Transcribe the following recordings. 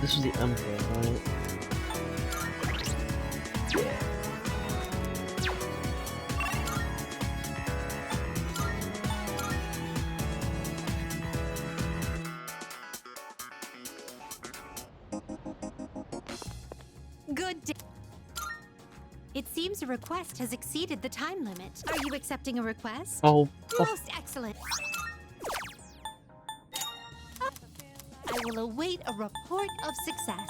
This was the Emperor, right? Good day. It seems a request has exceeded the time limit. Are you accepting a request? Oh, Most excellent. I will await a report of success.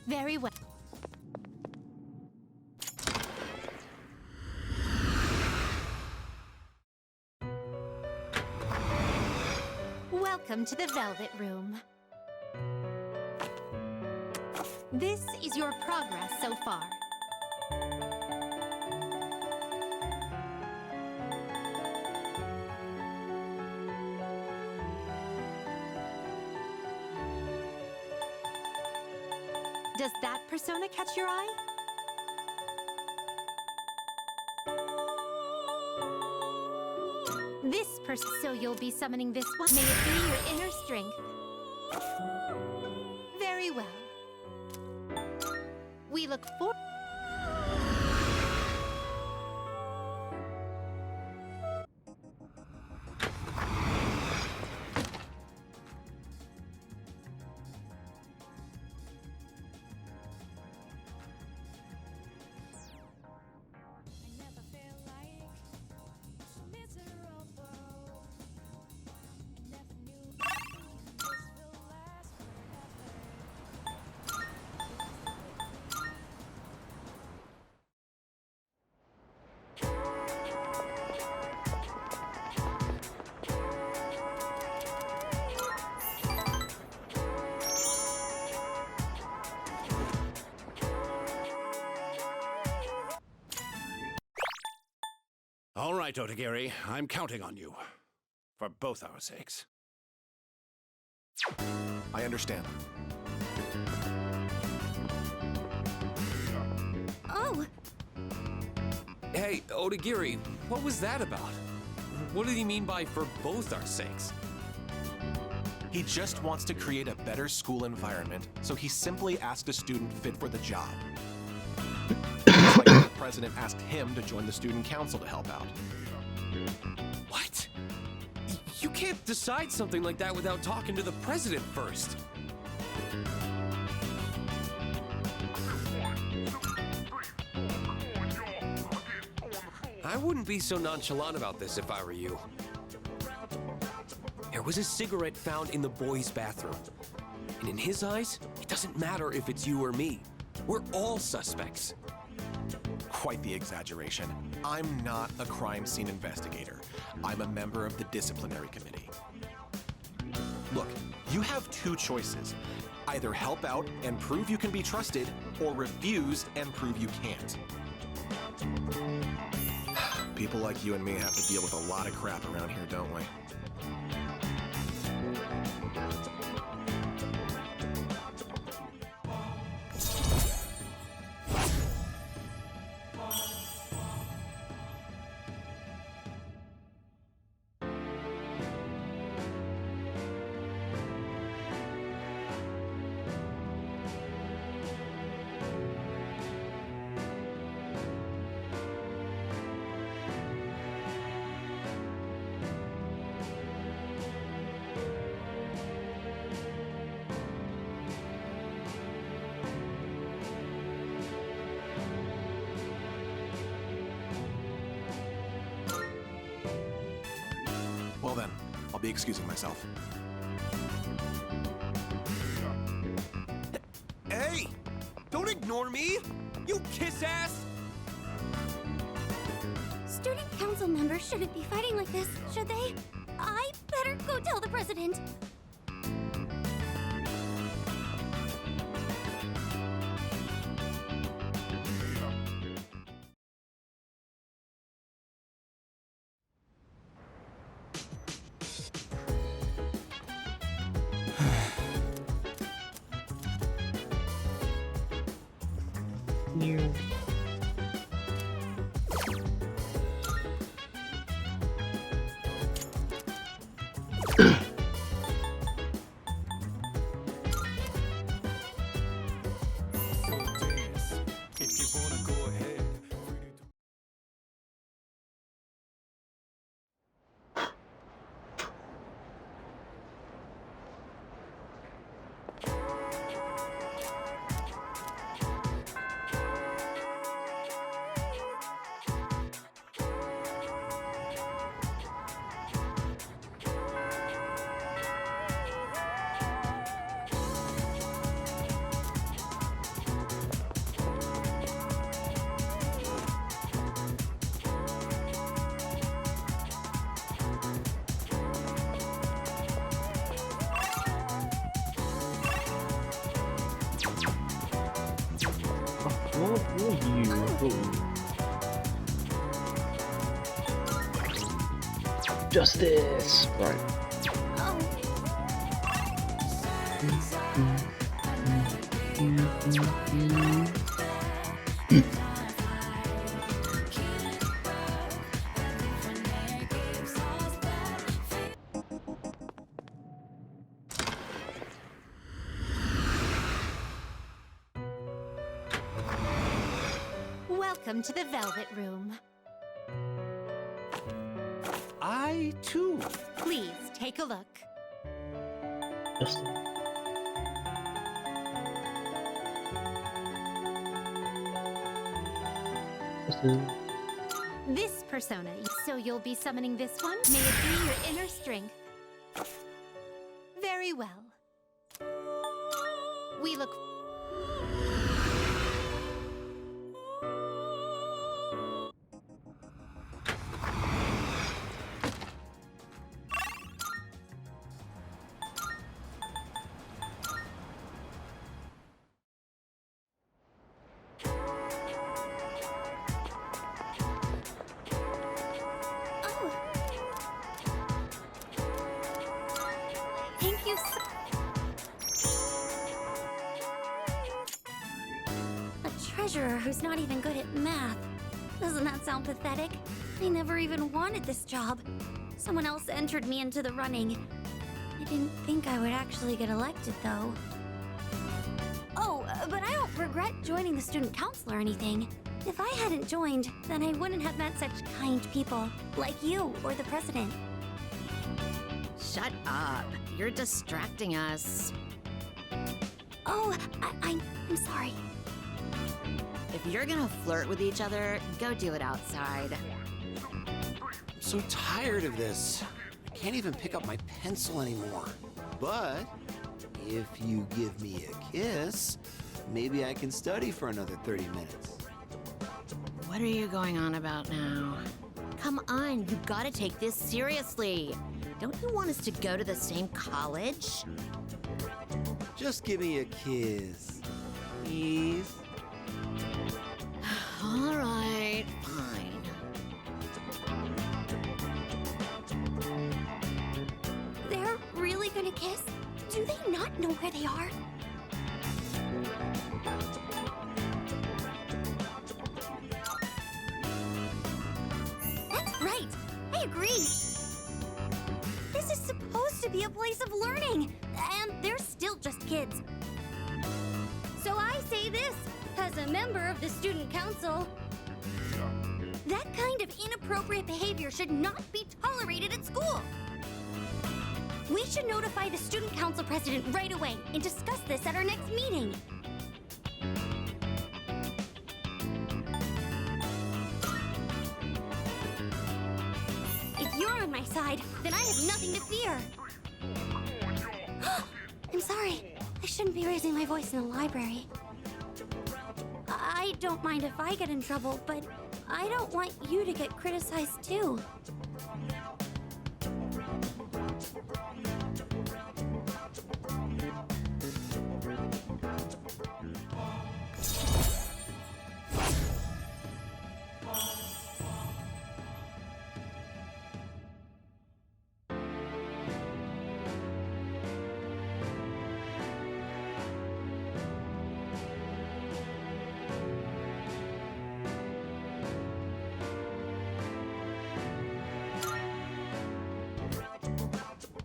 Very well. Welcome to the Velvet Room. This is your progress so far. Does that persona catch your eye? This person, so you'll be summoning this one. May it be your inner strength. Very well. We look forward. All right, Otagiri, I'm counting on you. For both our sakes. I understand. Oh, Hey, Otagiri, what was that about? What did he mean by for both our sakes? He just wants to create a better school environment, so he simply asked a student fit for the job. It's like the president asked him to join the student council to help out. What? You can't decide something like that without talking to the president first. I wouldn't be so nonchalant about this if I were you. There was a cigarette found in the boys' bathroom. And in his eyes, it doesn't matter if it's you or me. We're all suspects. Quite the exaggeration. I'm not a crime scene investigator. I'm a member of the disciplinary committee. Look, you have two choices. Either help out and prove you can be trusted, or refuse and prove you can't. People like you and me have to deal with a lot of crap around here, don't we? Well then, I'll be excusing myself. Hey! Don't ignore me! You kiss ass! Student council members shouldn't be fighting like this, should they? I better go tell the president. you. Justice. Right. Oh, Welcome to the Velvet Room. I, too. Please take a look. Justice. Justice. This persona, so you'll be summoning this one? May it be your inner strength. Very well. We look... oh. Thank you so... A treasurer who's not even good at math. Doesn't that sound pathetic? I never even wanted this job. Someone else entered me into the running. I didn't think I would actually get elected, though. Oh, but I don't regret joining the student council or anything. If I hadn't joined, then I wouldn't have met such kind people, like you or the president. Shut up. You're distracting us. Oh, I'm sorry. If you're gonna flirt with each other, go do it outside. I'm so tired of this. I can't even pick up my pencil anymore. But if you give me a kiss, maybe I can study for another 30 minutes. What are you going on about now? Come on, you gotta take this seriously. Don't you want us to go to the same college? Just give me a kiss. Please? All right, fine. They're really gonna kiss? Do they not know where they are? That's right. I agree. This is supposed to be a place of learning, and they're still just kids. So I say this, as a member of the student council. That kind of inappropriate behavior should not be tolerated at school. We should notify the student council president right away and discuss this at our next meeting. If you're on my side, then I have nothing to fear. I'm sorry. I shouldn't be raising my voice in the library. I don't mind if I get in trouble, but I don't want you to get criticized too.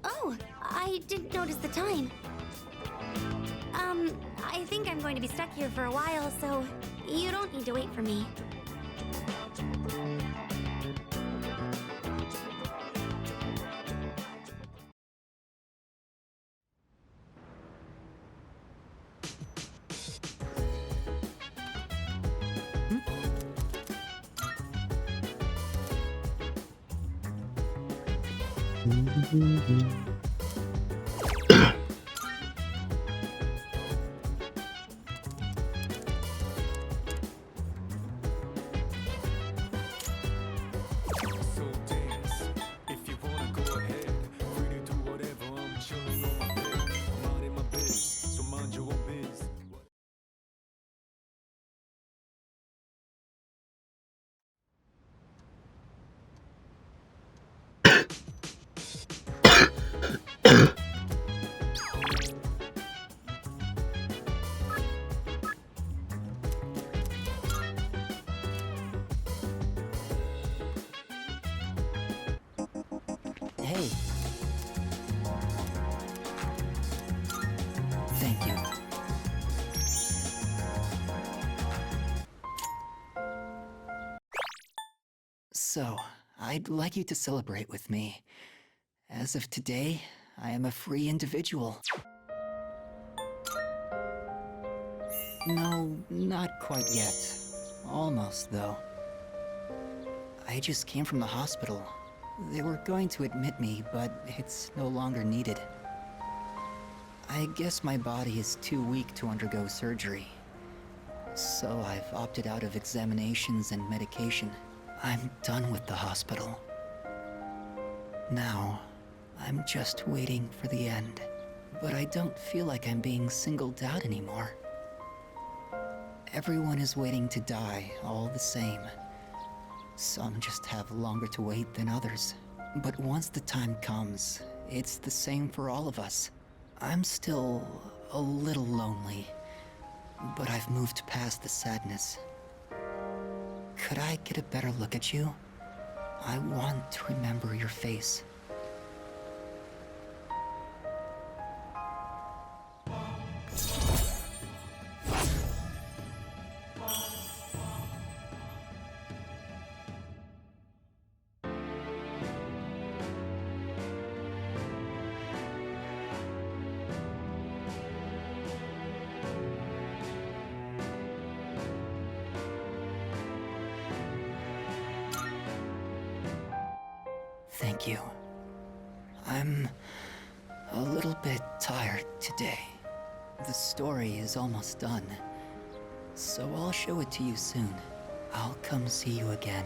Oh, I didn't notice the time. I think I'm going to be stuck here for a while, so you don't need to wait for me. Hey. Thank you. So, I'd like you to celebrate with me. As of today, I am a free individual. No, not quite yet. Almost, though. I just came from the hospital. They were going to admit me, but it's no longer needed. I guess my body is too weak to undergo surgery. So I've opted out of examinations and medication. I'm done with the hospital. Now, I'm just waiting for the end. But I don't feel like I'm being singled out anymore. Everyone is waiting to die all the same. Some just have longer to wait than others. But once the time comes, it's the same for all of us. I'm still a little lonely, but I've moved past the sadness. Could I get a better look at you? I want to remember your face. Thank you. I'm a little bit tired today. The story is almost done, so I'll show it to you soon. I'll come see you again.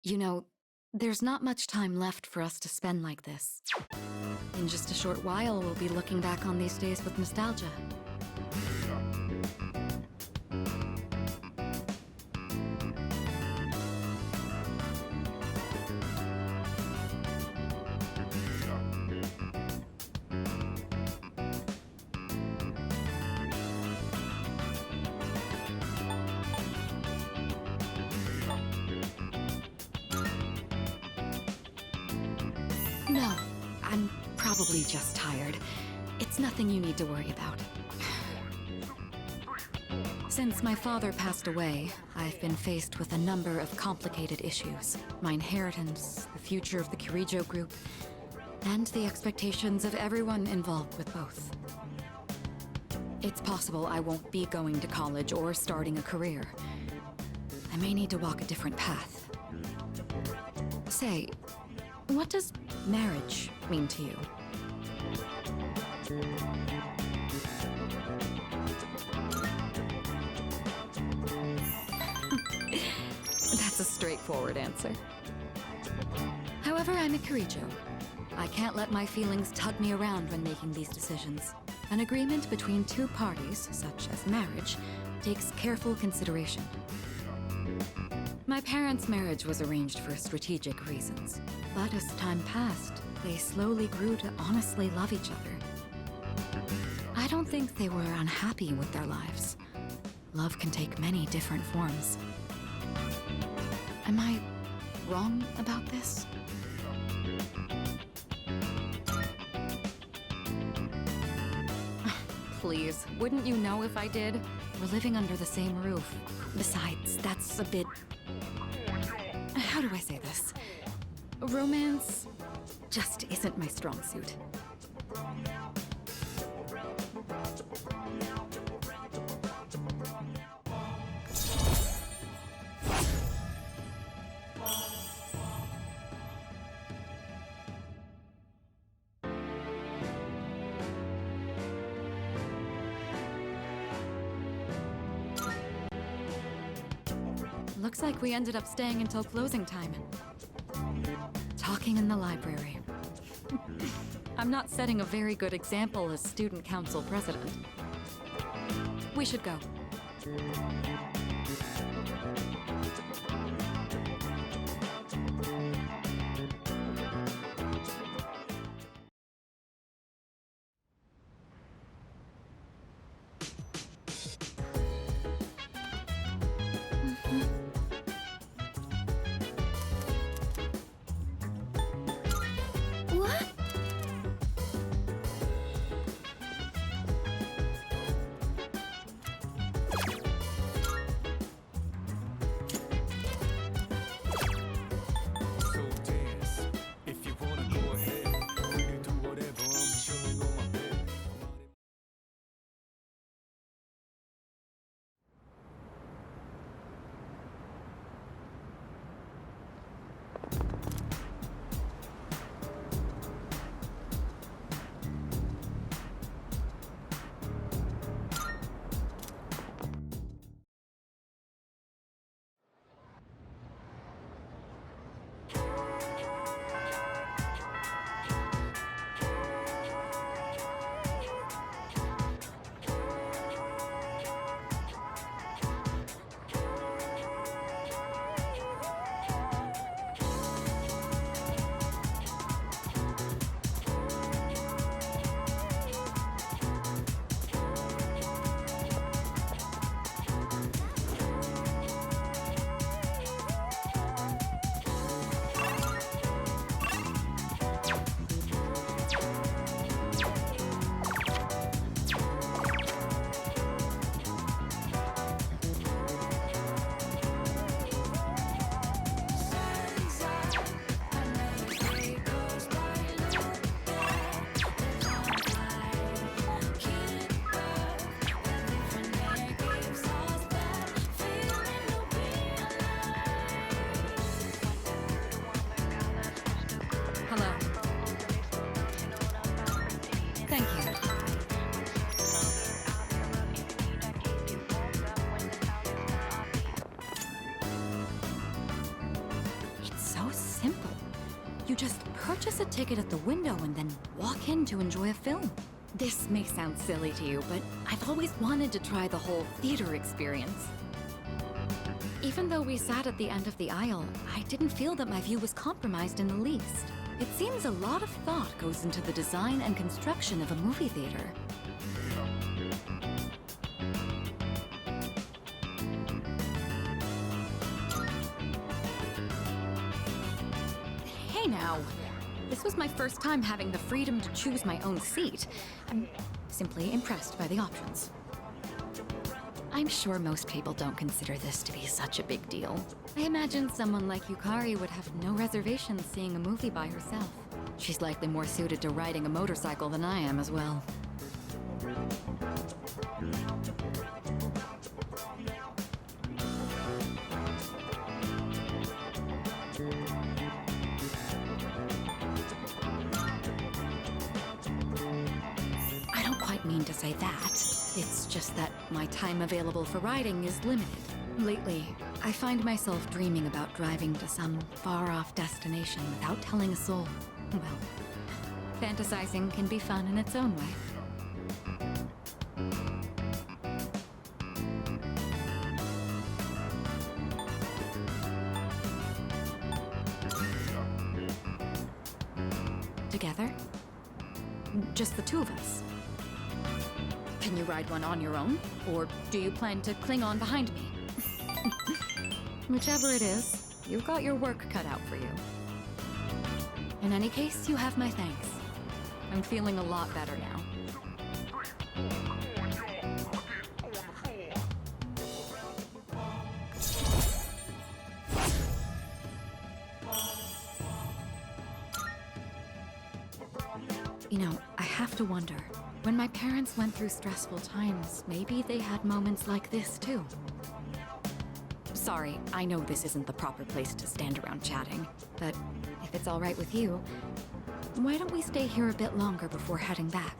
You know, there's not much time left for us to spend like this. In just a short while, we'll be looking back on these days with nostalgia. No, I'm probably just tired. It's nothing you need to worry about. Since my father passed away, I've been faced with a number of complicated issues. My inheritance, the future of the Kirijo group, and the expectations of everyone involved with both. It's possible I won't be going to college or starting a career. I may need to walk a different path. Say, what does marriage mean to you? That's a straightforward answer. However, I'm a Kirijo. I can't let my feelings tug me around when making these decisions. An agreement between two parties, such as marriage, takes careful consideration. My parents' marriage was arranged for strategic reasons, but as time passed, they slowly grew to honestly love each other. I don't think they were unhappy with their lives. Love can take many different forms. Am I wrong about this? Please, wouldn't you know if I did? We're living under the same roof. Besides, that's a bit... How do I say this? Romance just isn't my strong suit. Looks like we ended up staying until closing time. Talking in the library. I'm not setting a very good example as student council president. We should go. What? Hello. Thank you. It's so simple. You just purchase a ticket at the window and then walk in to enjoy a film. This may sound silly to you, but I've always wanted to try the whole theater experience. Even though we sat at the end of the aisle, I didn't feel that my view was compromised in the least. It seems a lot of thought goes into the design and construction of a movie theater. Hey now! This was my first time having the freedom to choose my own seat. I'm simply impressed by the options. I'm sure most people don't consider this to be such a big deal. I imagine someone like Yukari would have no reservations seeing a movie by herself. She's likely more suited to riding a motorcycle than I am as well. I don't quite mean to say that. It's just that my time available for riding is limited. Lately, I find myself dreaming about driving to some far-off destination without telling a soul. Well, fantasizing can be fun in its own way. Together? Just the two of us? Can you ride one on your own? Or do you plan to cling on behind me? Whichever it is, you've got your work cut out for you. In any case, you have my thanks. I'm feeling a lot better now. You know, I have to wonder, when my parents went through stressful times, maybe they had moments like this too. Sorry, I know this isn't the proper place to stand around chatting, but if it's all right with you, why don't we stay here a bit longer before heading back?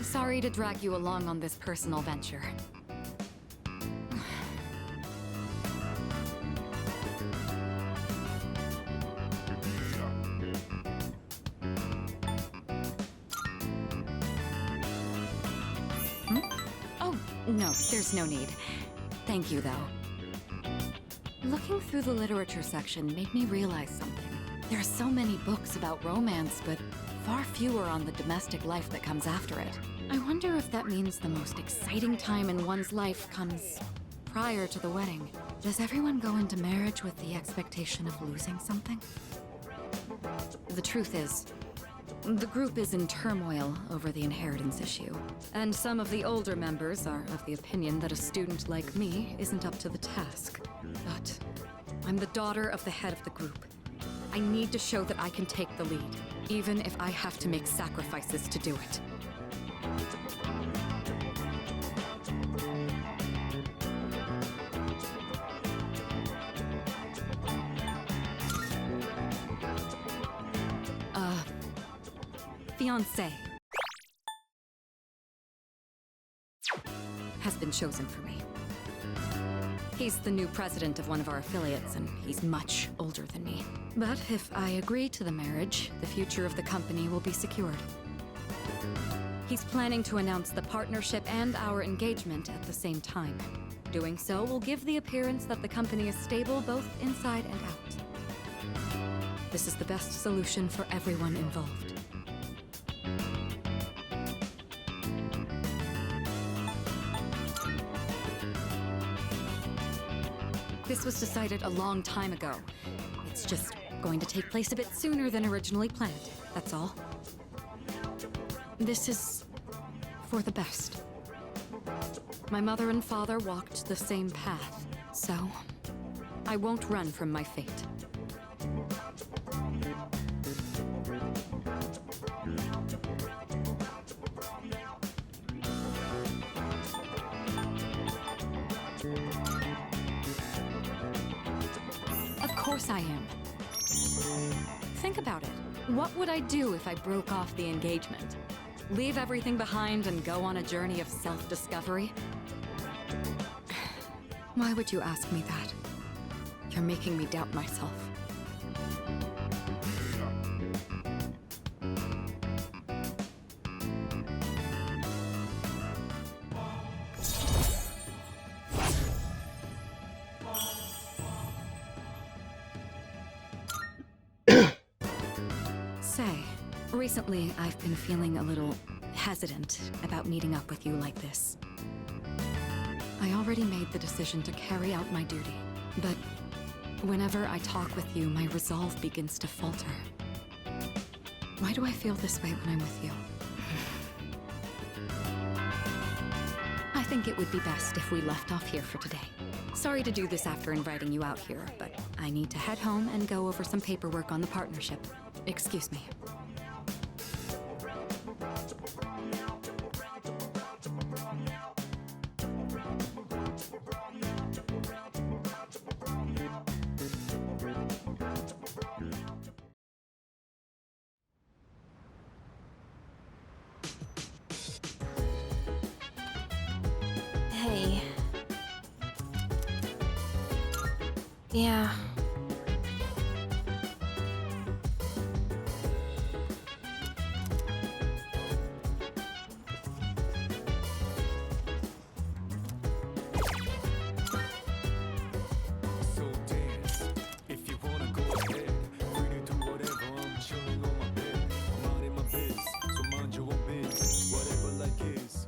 Sorry to drag you along on this personal venture. Hmm? Oh, no, there's no need. Thank you, though. Looking through the literature section made me realize something. There are so many books about romance, but far fewer on the domestic life that comes after it. I wonder if that means the most exciting time in one's life comes prior to the wedding. Does everyone go into marriage with the expectation of losing something? The truth is, the group is in turmoil over the inheritance issue, and some of the older members are of the opinion that a student like me isn't up to the task. But I'm the daughter of the head of the group. I need to show that I can take the lead, even if I have to make sacrifices to do it. Fiancé has been chosen for me. He's the new president of one of our affiliates, and he's much older than me. But if I agree to the marriage, the future of the company will be secured. He's planning to announce the partnership and our engagement at the same time. Doing so will give the appearance that the company is stable both inside and out. This is the best solution for everyone involved. This was decided a long time ago. It's just going to take place a bit sooner than originally planned, that's all. This is for the best. My mother and father walked the same path, so I won't run from my fate. Of course I am. Think about it. What would I do if I broke off the engagement? Leave everything behind and go on a journey of self-discovery? Why would you ask me that? You're making me doubt myself. Recently, I've been feeling a little hesitant about meeting up with you like this. I already made the decision to carry out my duty, but whenever I talk with you, my resolve begins to falter. Why do I feel this way when I'm with you? I think it would be best if we left off here for today. Sorry to do this after inviting you out here, but I need to head home and go over some paperwork on the partnership. Excuse me. Hey. Yeah. So dance. If you wanna go ahead, free to do whatever. I'm chilling on my bed. I'm minding my biz, so mind your own biz. Whatever like is.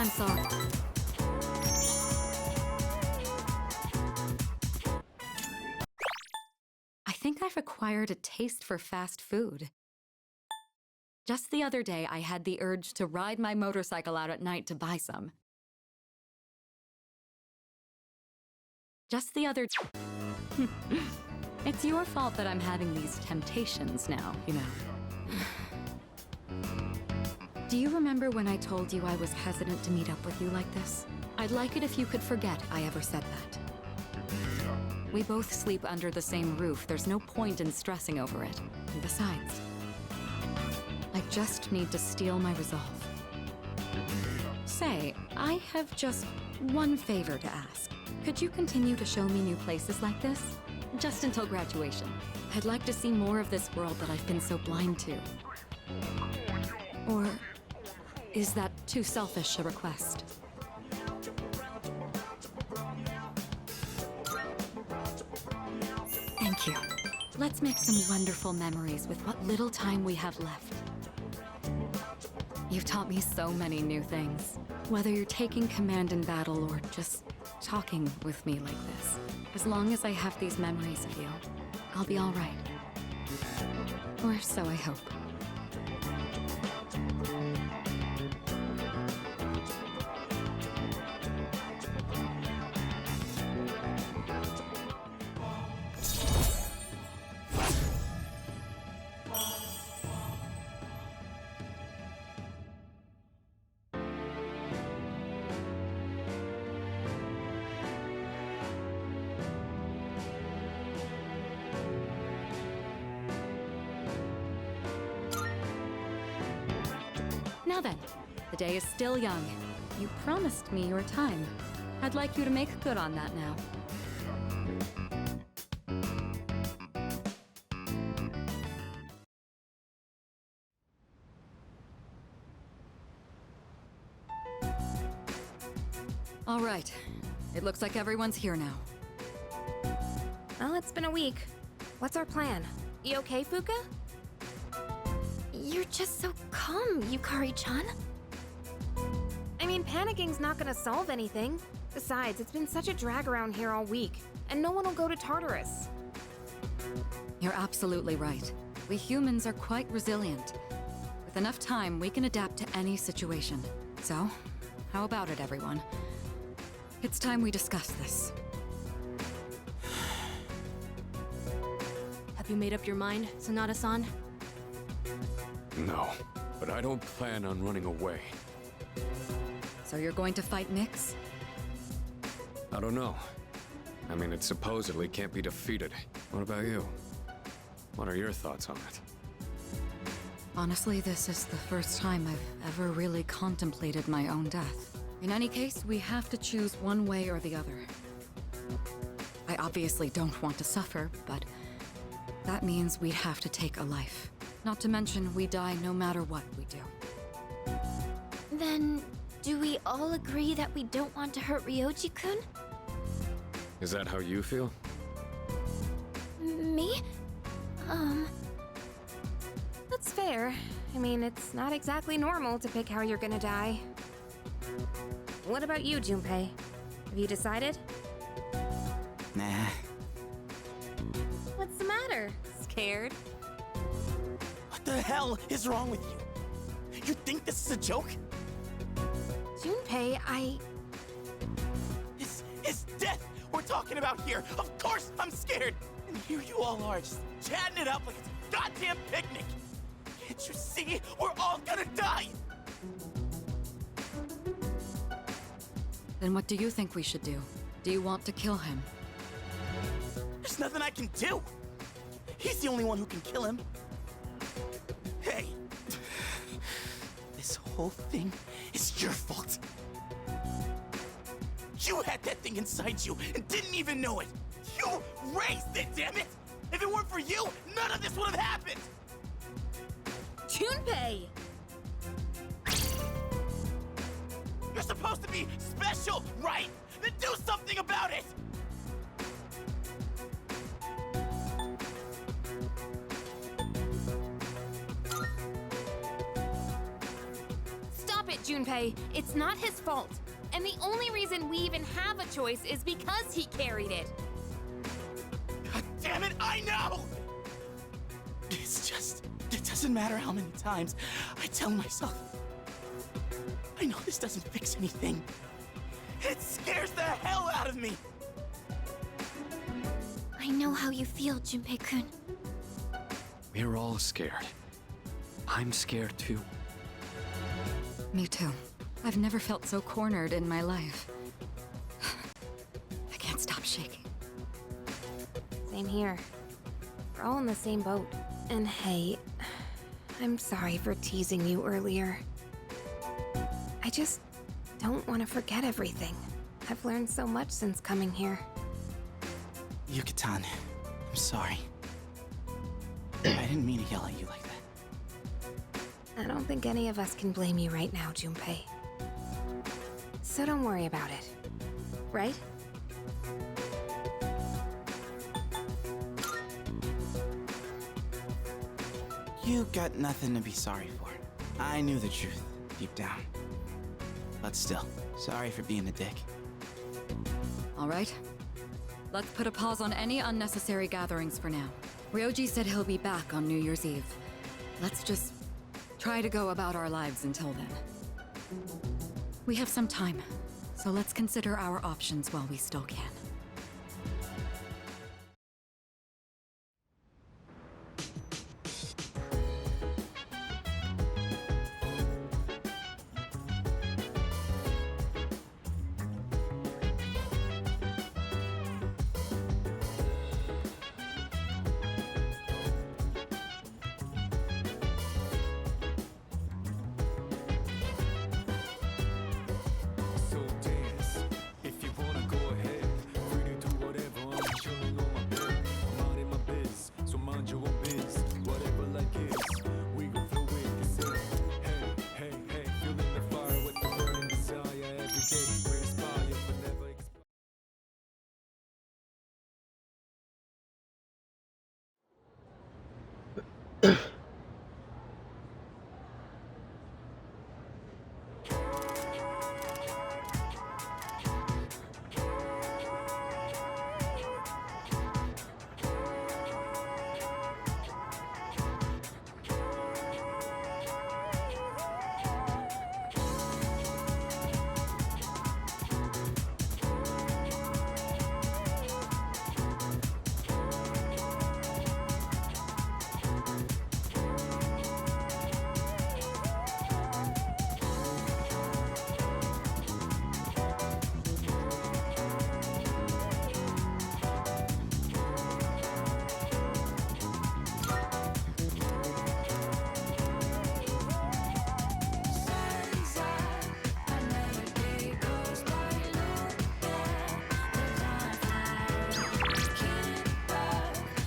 I'm sorry. I think I've acquired a taste for fast food. Just the other day, I had the urge to ride my motorcycle out at night to buy some. Just the other... It's your fault that I'm having these temptations now, you know. Do you remember when I told you I was hesitant to meet up with you like this? I'd like it if you could forget I ever said that. We both sleep under the same roof. There's no point in stressing over it. And besides, I just need to steel my resolve. Say, I have just one favor to ask. Could you continue to show me new places like this? Just until graduation. I'd like to see more of this world that I've been so blind to. Or is that too selfish a request? Thank you. Let's make some wonderful memories with what little time we have left. You've taught me so many new things. Whether you're taking command in battle or just talking with me like this. As long as I have these memories of you, I'll be all right. Or so I hope. Now then, the day is still young. You promised me your time. I'd like you to make good on that now. All right. It looks like everyone's here now. Well, it's been a week. What's our plan? You okay, Fuka? You're just so calm, Yukari-chan. I mean, panicking's not gonna solve anything. Besides, it's been such a drag around here all week, and no one will go to Tartarus. You're absolutely right. We humans are quite resilient. With enough time, we can adapt to any situation. So, how about it, everyone? It's time we discuss this. Have you made up your mind, Sanada-san? No, but I don't plan on running away. So you're going to fight Nyx? I don't know. I mean, it supposedly can't be defeated. What about you? What are your thoughts on it? Honestly, this is the first time I've ever really contemplated my own death. In any case, we have to choose one way or the other. I obviously don't want to suffer, but that means we'd have to take a life. Not to mention, we die no matter what we do. Then, do we all agree that we don't want to hurt Ryoji-kun? Is that how you feel? Me? That's fair. I mean, it's not exactly normal to pick how you're gonna die. What about you, Junpei? Have you decided? Nah. What's the matter? Scared? What the hell is wrong with you? You think this is a joke? Junpei, It's death we're talking about here. Of course I'm scared. And here you all are, just chatting it up like it's a goddamn picnic. Can't you see? We're all gonna die. Then what do you think we should do? Do you want to kill him? There's nothing I can do. He's the only one who can kill him. Hey, this whole thing is your fault. You had that thing inside you and didn't even know it. You raised it, damn it! If it weren't for you, none of this would have happened. Junpei! You're supposed to be special, right? Then do something about it! Stop it, Junpei. It's not his fault. And the only reason we even have a choice is because he carried it. God damn it, I know! It's just... It doesn't matter how many times I tell myself. I know this doesn't fix anything. It scares the hell out of me. I know how you feel, Junpei-kun. We're all scared. I'm scared too. Me too. I've never felt so cornered in my life. I can't stop shaking. Same here. We're all in the same boat. And hey, I'm sorry for teasing you earlier. I just don't want to forget everything. I've learned so much since coming here. Yuka-tan, I'm sorry. I didn't mean to yell at you like that. I don't think any of us can blame you right now, Junpei. So don't worry about it. Right? You got nothing to be sorry for. I knew the truth, deep down. But still, sorry for being a dick. All right. Let's put a pause on any unnecessary gatherings for now. Ryoji said he'll be back on New Year's Eve. Let's just try to go about our lives until then. We have some time, so let's consider our options while we still can. So dance. If you wanna go ahead, free to do whatever. I'm chilling on my bed. I'm out in my biz, so mind your own biz. Whatever like is, we gon' flow with this. Hey, hey, hey, feeling the fire with the burning desire every day. We inspire, but never expire.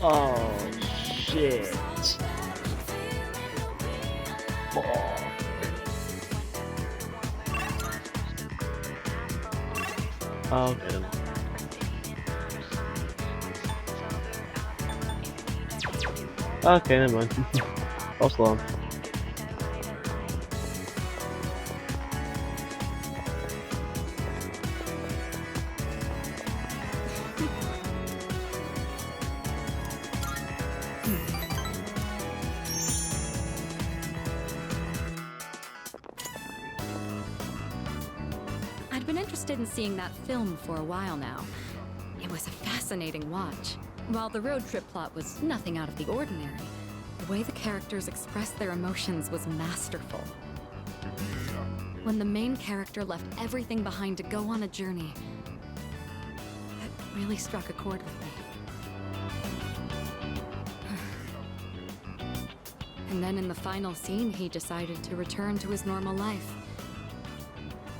Oh, shit. Fuck. Oh, man. Okay, never mind. I'll slow him. I'd been interested in seeing that film for a while now. It was a fascinating watch. While the road trip plot was nothing out of the ordinary, the way the characters expressed their emotions was masterful. When the main character left everything behind to go on a journey, that really struck a chord with me. And then in the final scene, he decided to return to his normal life.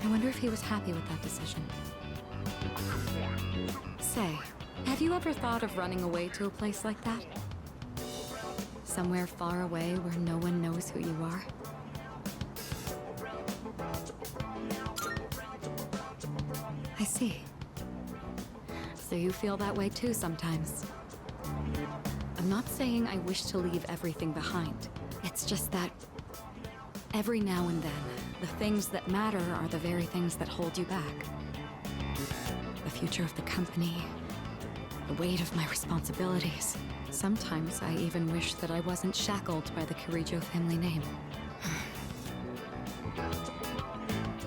I wonder if he was happy with that decision. Say, have you ever thought of running away to a place like that? Somewhere far away where no one knows who you are? I see. So you feel that way too sometimes. I'm not saying I wish to leave everything behind. It's just that every now and then, the things that matter are the very things that hold you back. The future of the company, the weight of my responsibilities. Sometimes I even wish that I wasn't shackled by the Kirijo family name.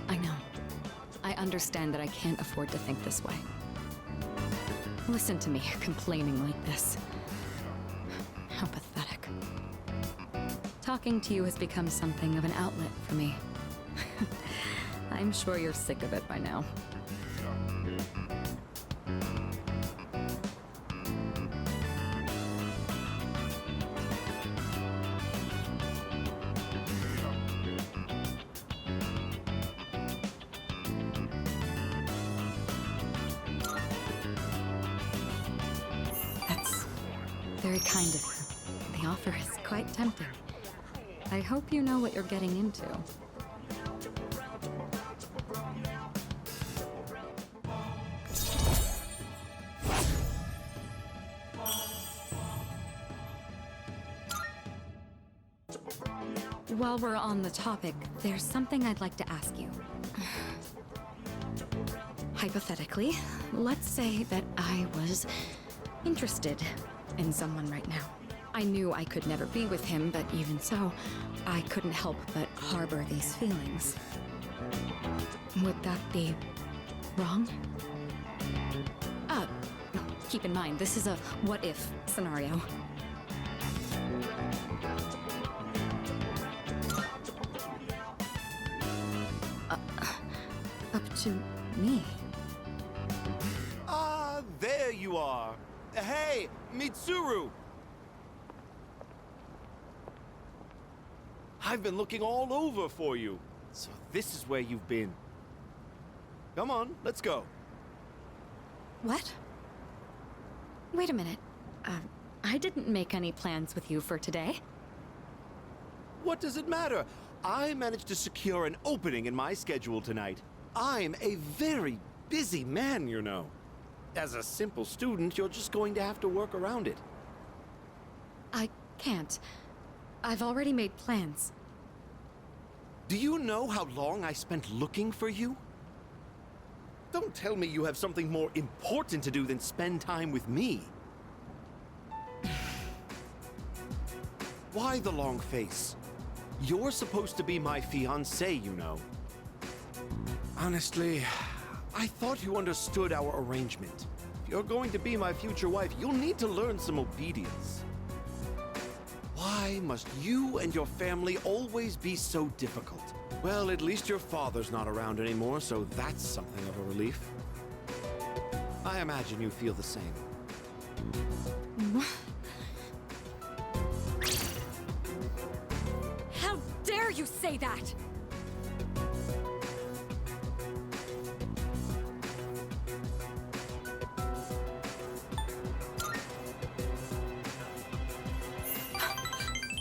I know. I understand that I can't afford to think this way. Listen to me complaining like this. How pathetic. Talking to you has become something of an outlet for me. I'm sure you're sick of it by now. That's very kind of you. The offer is quite tempting. I hope you know what you're getting into. While we're on the topic, there's something I'd like to ask you. Hypothetically, let's say that I was interested in someone right now. I knew I could never be with him, but even so, I couldn't help but harbor these feelings. Would that be wrong? Keep in mind, this is a what-if scenario. Up to me. Ah, there you are. Hey, Mitsuru! I've been looking all over for you. So this is where you've been. Come on, let's go. What? Wait a minute. I didn't make any plans with you for today. What does it matter? I managed to secure an opening in my schedule tonight. I'm a very busy man, you know. As a simple student, you're just going to have to work around it. I can't. I've already made plans. Do you know how long I spent looking for you? Don't tell me you have something more important to do than spend time with me. Why the long face? You're supposed to be my fiancé, you know. Honestly, I thought you understood our arrangement. If you're going to be my future wife, you'll need to learn some obedience. Why must you and your family always be so difficult? Well, at least your father's not around anymore, so that's something of a relief. I imagine you feel the same. How dare you say that?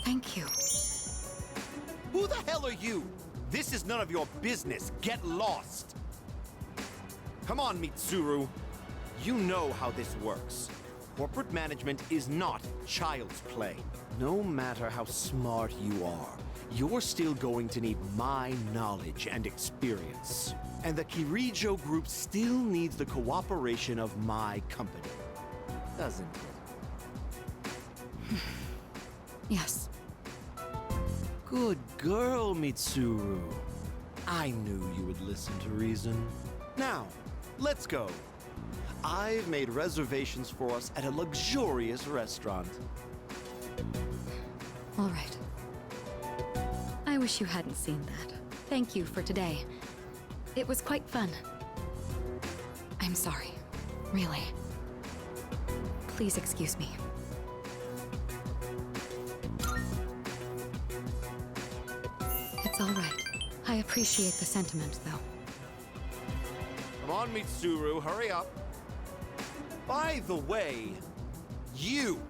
Thank you. Who the hell are you? This is none of your business. Get lost. Come on, Mitsuru. You know how this works. Corporate management is not child's play. No matter how smart you are, you're still going to need my knowledge and experience. And the Kirijo Group still needs the cooperation of my company. Doesn't it? Yes. Good girl, Mitsuru. I knew you would listen to reason. Now, let's go. I've made reservations for us at a luxurious restaurant. All right. I wish you hadn't seen that. Thank you for today. It was quite fun. I'm sorry. Really. Please excuse me. It's all right. I appreciate the sentiment, though. Come on, Mitsuru, hurry up. By the way, you,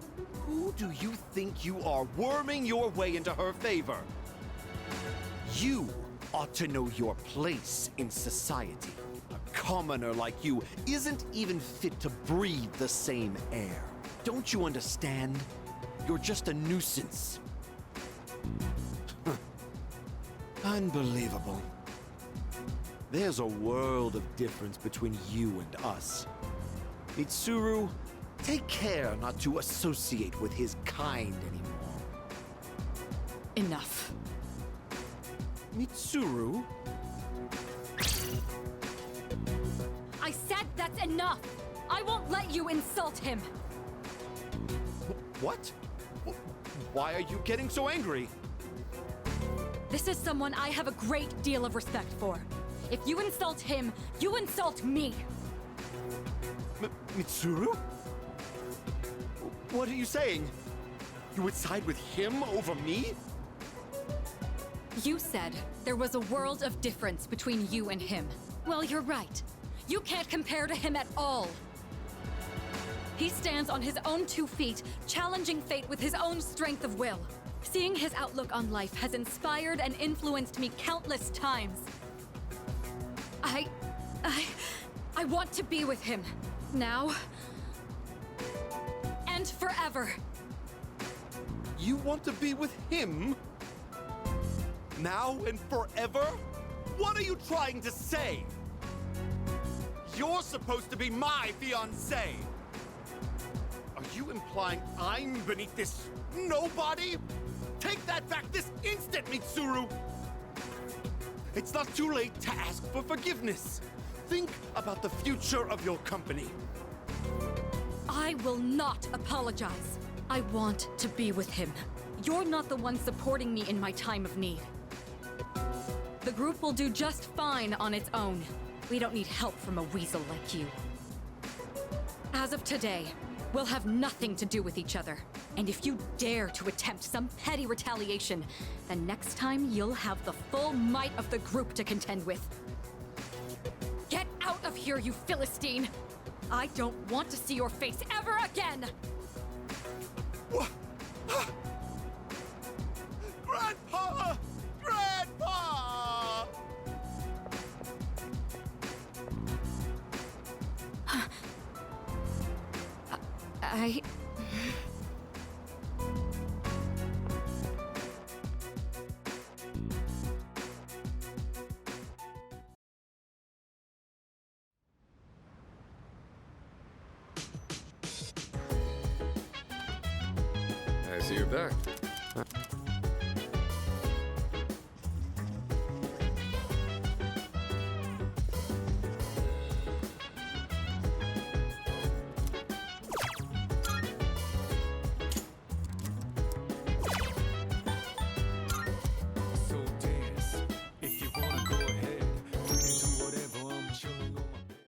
who do you think you are, worming your way into her favor? You ought to know your place in society. A commoner like you isn't even fit to breathe the same air. Don't you understand? You're just a nuisance. Unbelievable. There's a world of difference between you and us. Mitsuru, Take care not to associate with his kind anymore. Enough. Mitsuru? I said that's enough! I won't let you insult him! What? Why are you getting so angry? This is someone I have a great deal of respect for. If you insult him, you insult me! Mitsuru? What are you saying? You would side with him over me? You said there was a world of difference between you and him. Well, you're right. You can't compare to him at all. He stands on his own 2 feet, challenging fate with his own strength of will. Seeing his outlook on life has inspired and influenced me countless times. I want to be with him. Now. And forever. You want to be with him? Now and forever? What are you trying to say? You're supposed to be my fiancé! Are you implying I'm beneath this nobody? Take that back this instant, Mitsuru! It's not too late to ask for forgiveness. Think about the future of your company. I will not apologize. I want to be with him. You're not the one supporting me in my time of need. The group will do just fine on its own. We don't need help from a weasel like you. As of today, we'll have nothing to do with each other. And if you dare to attempt some petty retaliation, then next time you'll have the full might of the group to contend with. Get out of here, you Philistine! I don't want to see your face ever again! Grandpa! Grandpa! I... I see you're back. So dance. If you wanna go ahead, we can do whatever. I'm chilling on my bed.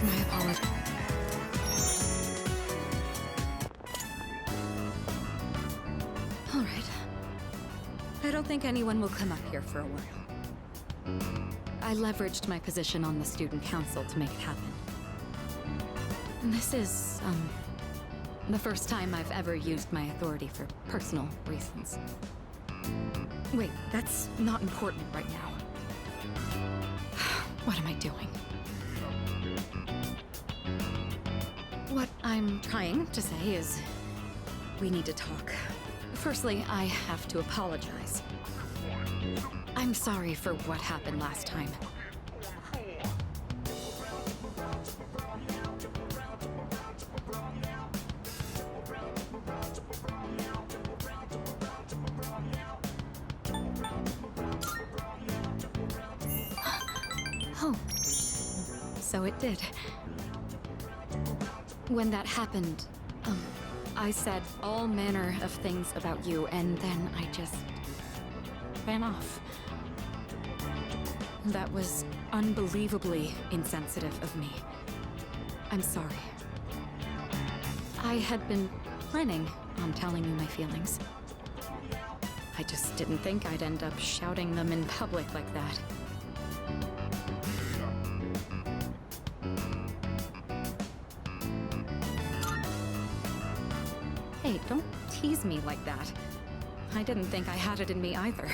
My apologies. All right. I don't think anyone will come up here for a while. I leveraged my position on the student council to make it happen. This is, the first time I've ever used my authority for personal reasons. Wait, that's not important right now. What am I doing? What I'm trying to say is, we need to talk. Firstly, I have to apologize. I'm sorry for what happened last time. Oh, so it did. When that happened, I said all manner of things about you, and then I just ran off. That was unbelievably insensitive of me. I'm sorry. I had been planning on telling you my feelings. I just didn't think I'd end up shouting them in public like that. Hey, don't tease me like that. I didn't think I had it in me either.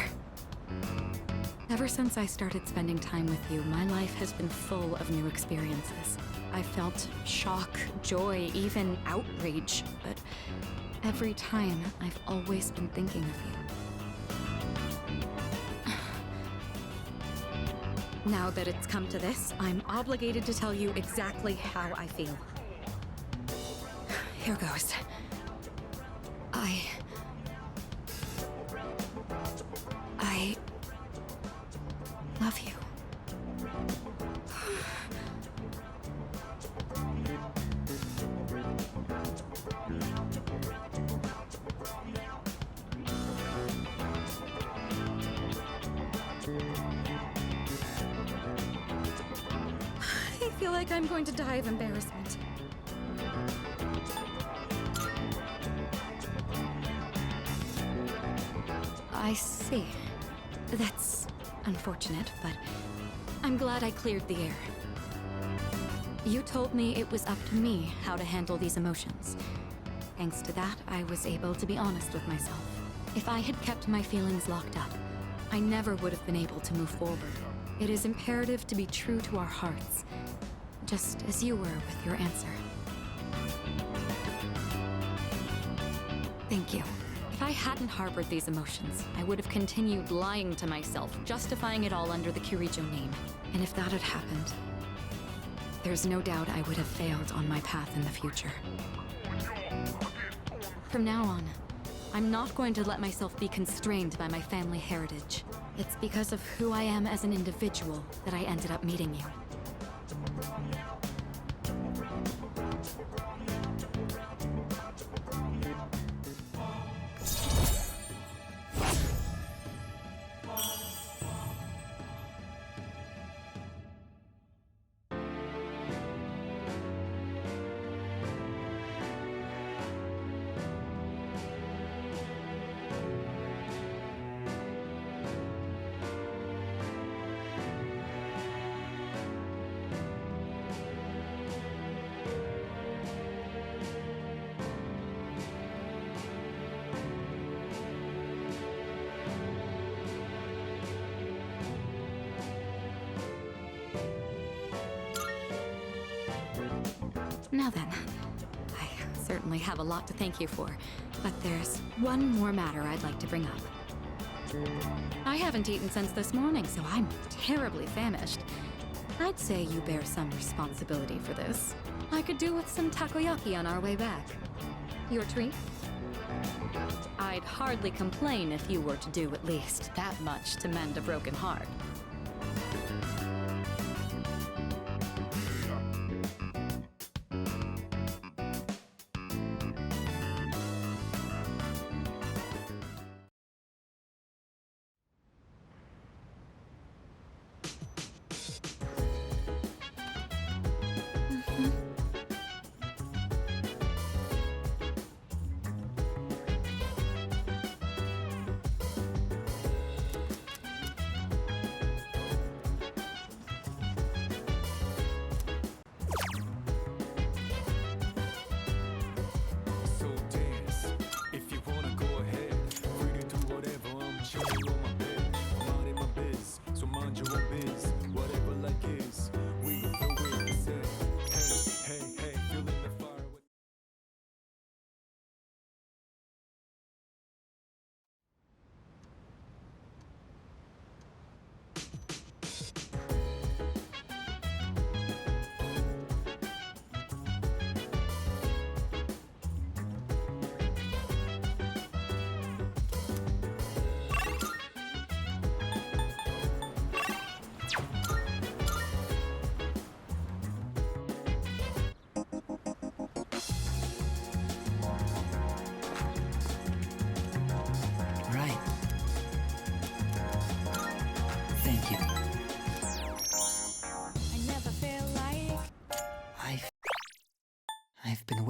Ever since I started spending time with you, my life has been full of new experiences. I felt shock, joy, even outrage, but every time I've always been thinking of you. Now that it's come to this, I'm obligated to tell you exactly how I feel. Here goes. I love you. I feel like I'm going to die of embarrassment. I see. That's unfortunate, but I'm glad I cleared the air. You told me it was up to me how to handle these emotions. Thanks to that, I was able to be honest with myself. If I had kept my feelings locked up, I never would have been able to move forward. It is imperative to be true to our hearts, just as you were with your answer. Thank you. If I hadn't harbored these emotions, I would have continued lying to myself, justifying it all under the Kirijo name. And if that had happened, there's no doubt I would have failed on my path in the future. From now on, I'm not going to let myself be constrained by my family heritage. It's because of who I am as an individual that I ended up meeting you. Now then, I certainly have a lot to thank you for, but there's one more matter I'd like to bring up. I haven't eaten since this morning, so I'm terribly famished. I'd say you bear some responsibility for this. I could do with some takoyaki on our way back. Your treat? I'd hardly complain if you were to do at least that much to mend a broken heart.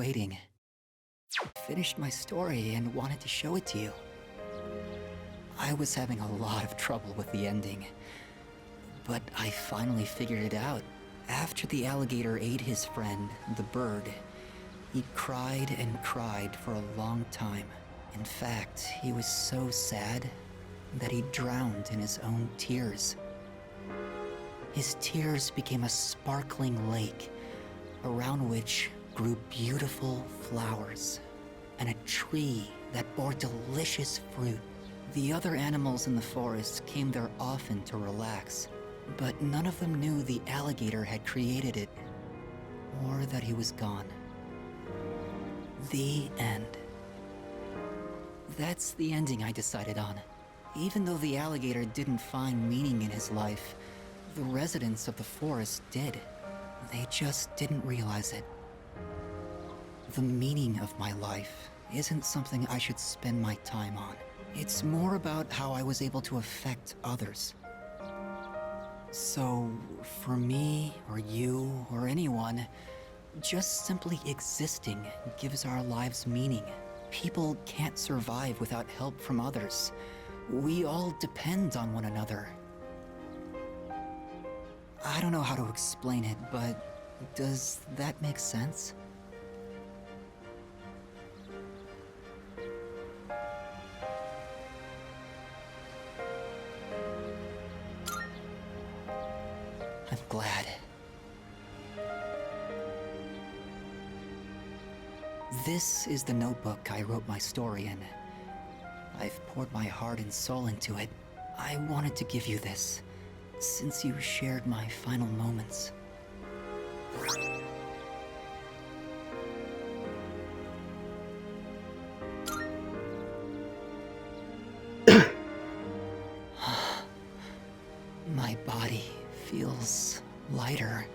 waiting. Finished my story and wanted to show it to you. I was having a lot of trouble with the ending, but I finally figured it out. After the alligator ate his friend, the bird, he cried and cried for a long time. In fact, he was so sad that he drowned in his own tears. His tears became a sparkling lake, around which grew beautiful flowers, and a tree that bore delicious fruit. The other animals in the forest came there often to relax, but none of them knew the alligator had created it, or that he was gone. The end. That's the ending I decided on. Even though the alligator didn't find meaning in his life, the residents of the forest did. They just didn't realize it. The meaning of my life isn't something I should spend my time on. It's more about how I was able to affect others. So, for me, or you, or anyone, just simply existing gives our lives meaning. People can't survive without help from others. We all depend on one another. I don't know how to explain it, but does that make sense? I'm glad. This is the notebook I wrote my story in. I've poured my heart and soul into it. I wanted to give you this, since you shared my final moments. My body feels lighter.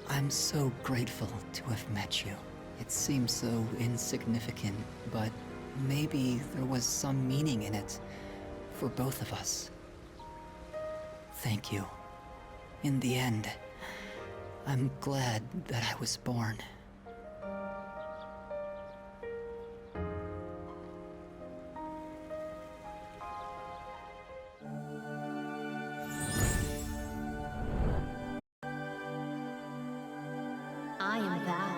I'm so grateful to have met you. It seems so insignificant, but maybe there was some meaning in it for both of us. Thank you. In the end, I'm glad that I was born. I am thou.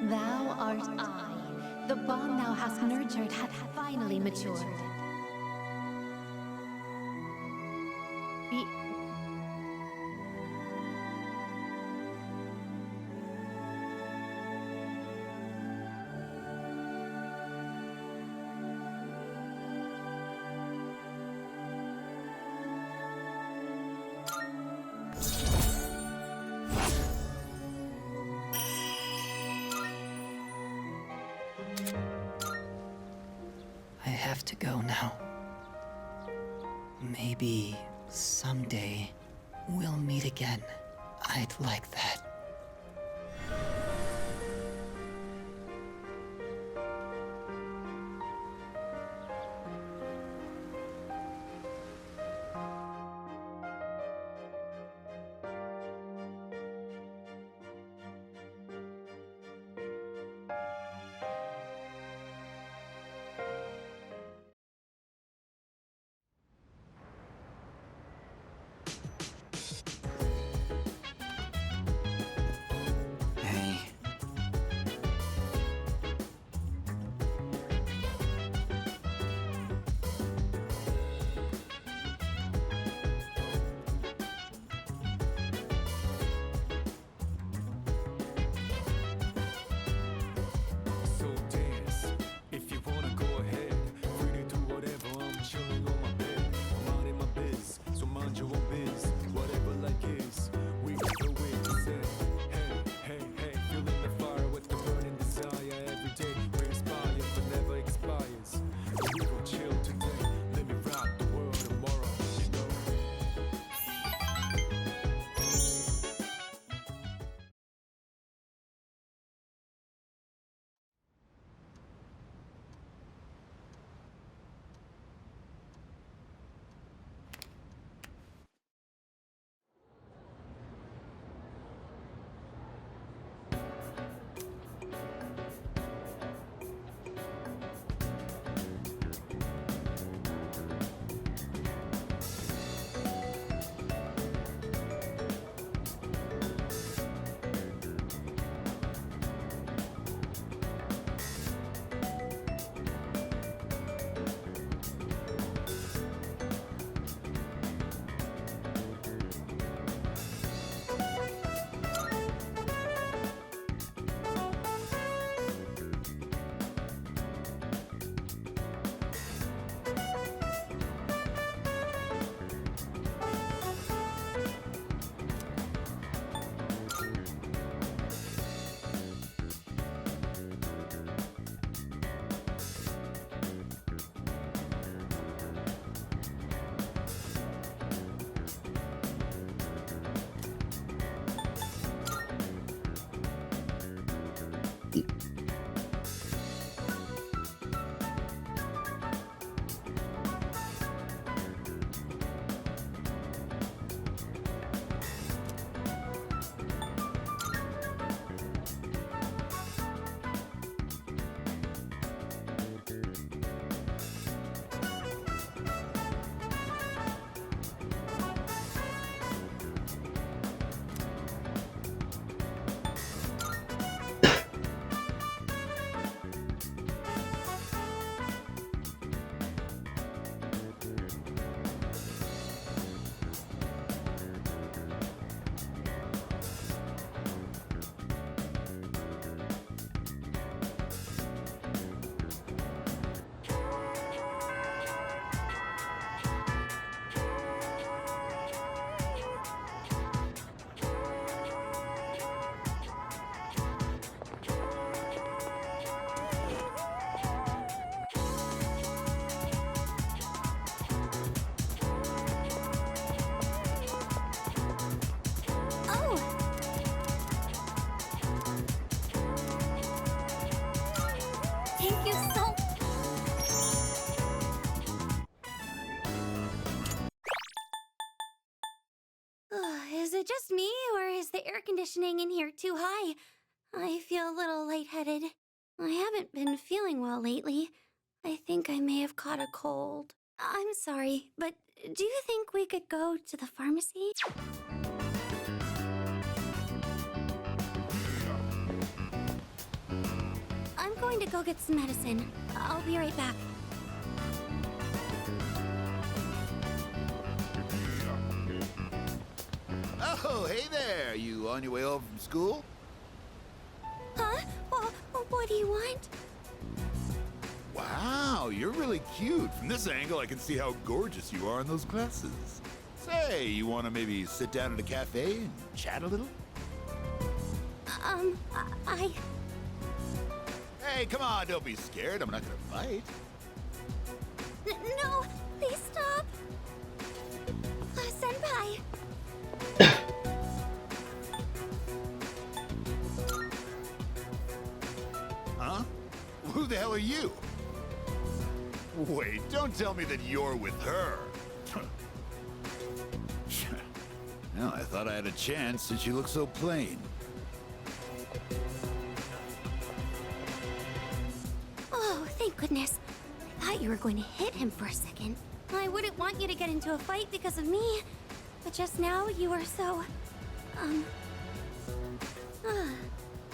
Thou art I. The bond thou hast nurtured hath finally matured. Be I have to go now. Maybe someday we'll meet again. I'd like that. Thank you so... Is it just me, or is the air conditioning in here too high? I feel a little lightheaded. I haven't been feeling well lately. I think I may have caught a cold. I'm sorry, but do you think we could go to the pharmacy? I'm going to go get some medicine. I'll be right back. Oh, hey there! You on your way home from school? Huh? Well, what do you want? Wow, you're really cute. From this angle, I can see how gorgeous you are in those glasses. Say, you want to maybe sit down at a cafe and chat a little? I... Hey, come on, don't be scared. I'm not gonna fight. No, please stop. Senpai. Huh? Who the hell are you? Wait, don't tell me that you're with her. Well, I thought I had a chance since you look so plain. Oh, thank goodness. I thought you were going to hit him for a second. I wouldn't want you to get into a fight because of me. But just now, you were so...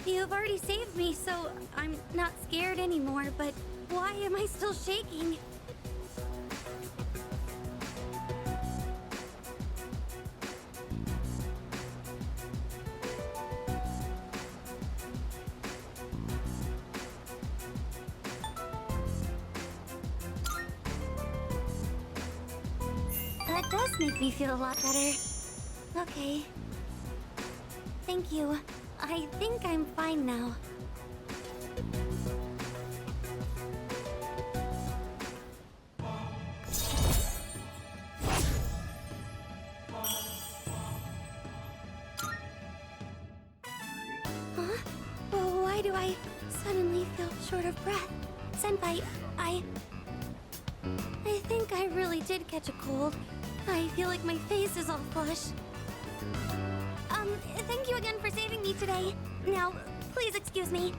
You've already saved me, so I'm not scared anymore, but why am I still shaking? That does make me feel a lot better. Okay. Thank you. I think I'm fine now. Huh? Well, why do I suddenly feel short of breath? Senpai, I think I really did catch a cold. I feel like my face is all flushed. Thank you again for saving me today. Now, please excuse me.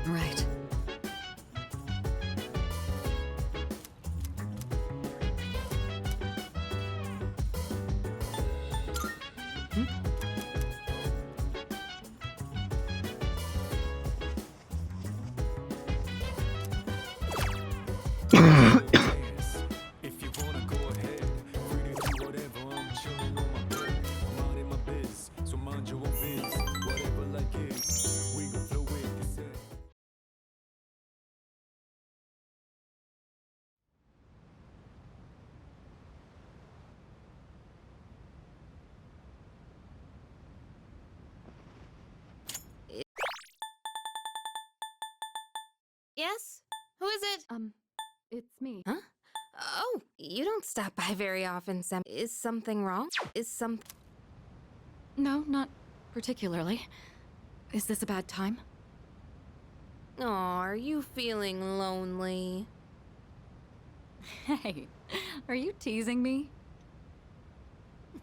Right. If you wanna go ahead, free to do whatever. I'm chilling on my bed. I'm minding my biz, so mind your own biz. Whatever like is, we gon' flow with this. Yes? Who is it? It's me. Huh? Oh, you don't stop by very often, Sam. Is something wrong? No, not particularly. Is this a bad time? Aw, are you feeling lonely? Hey, are you teasing me?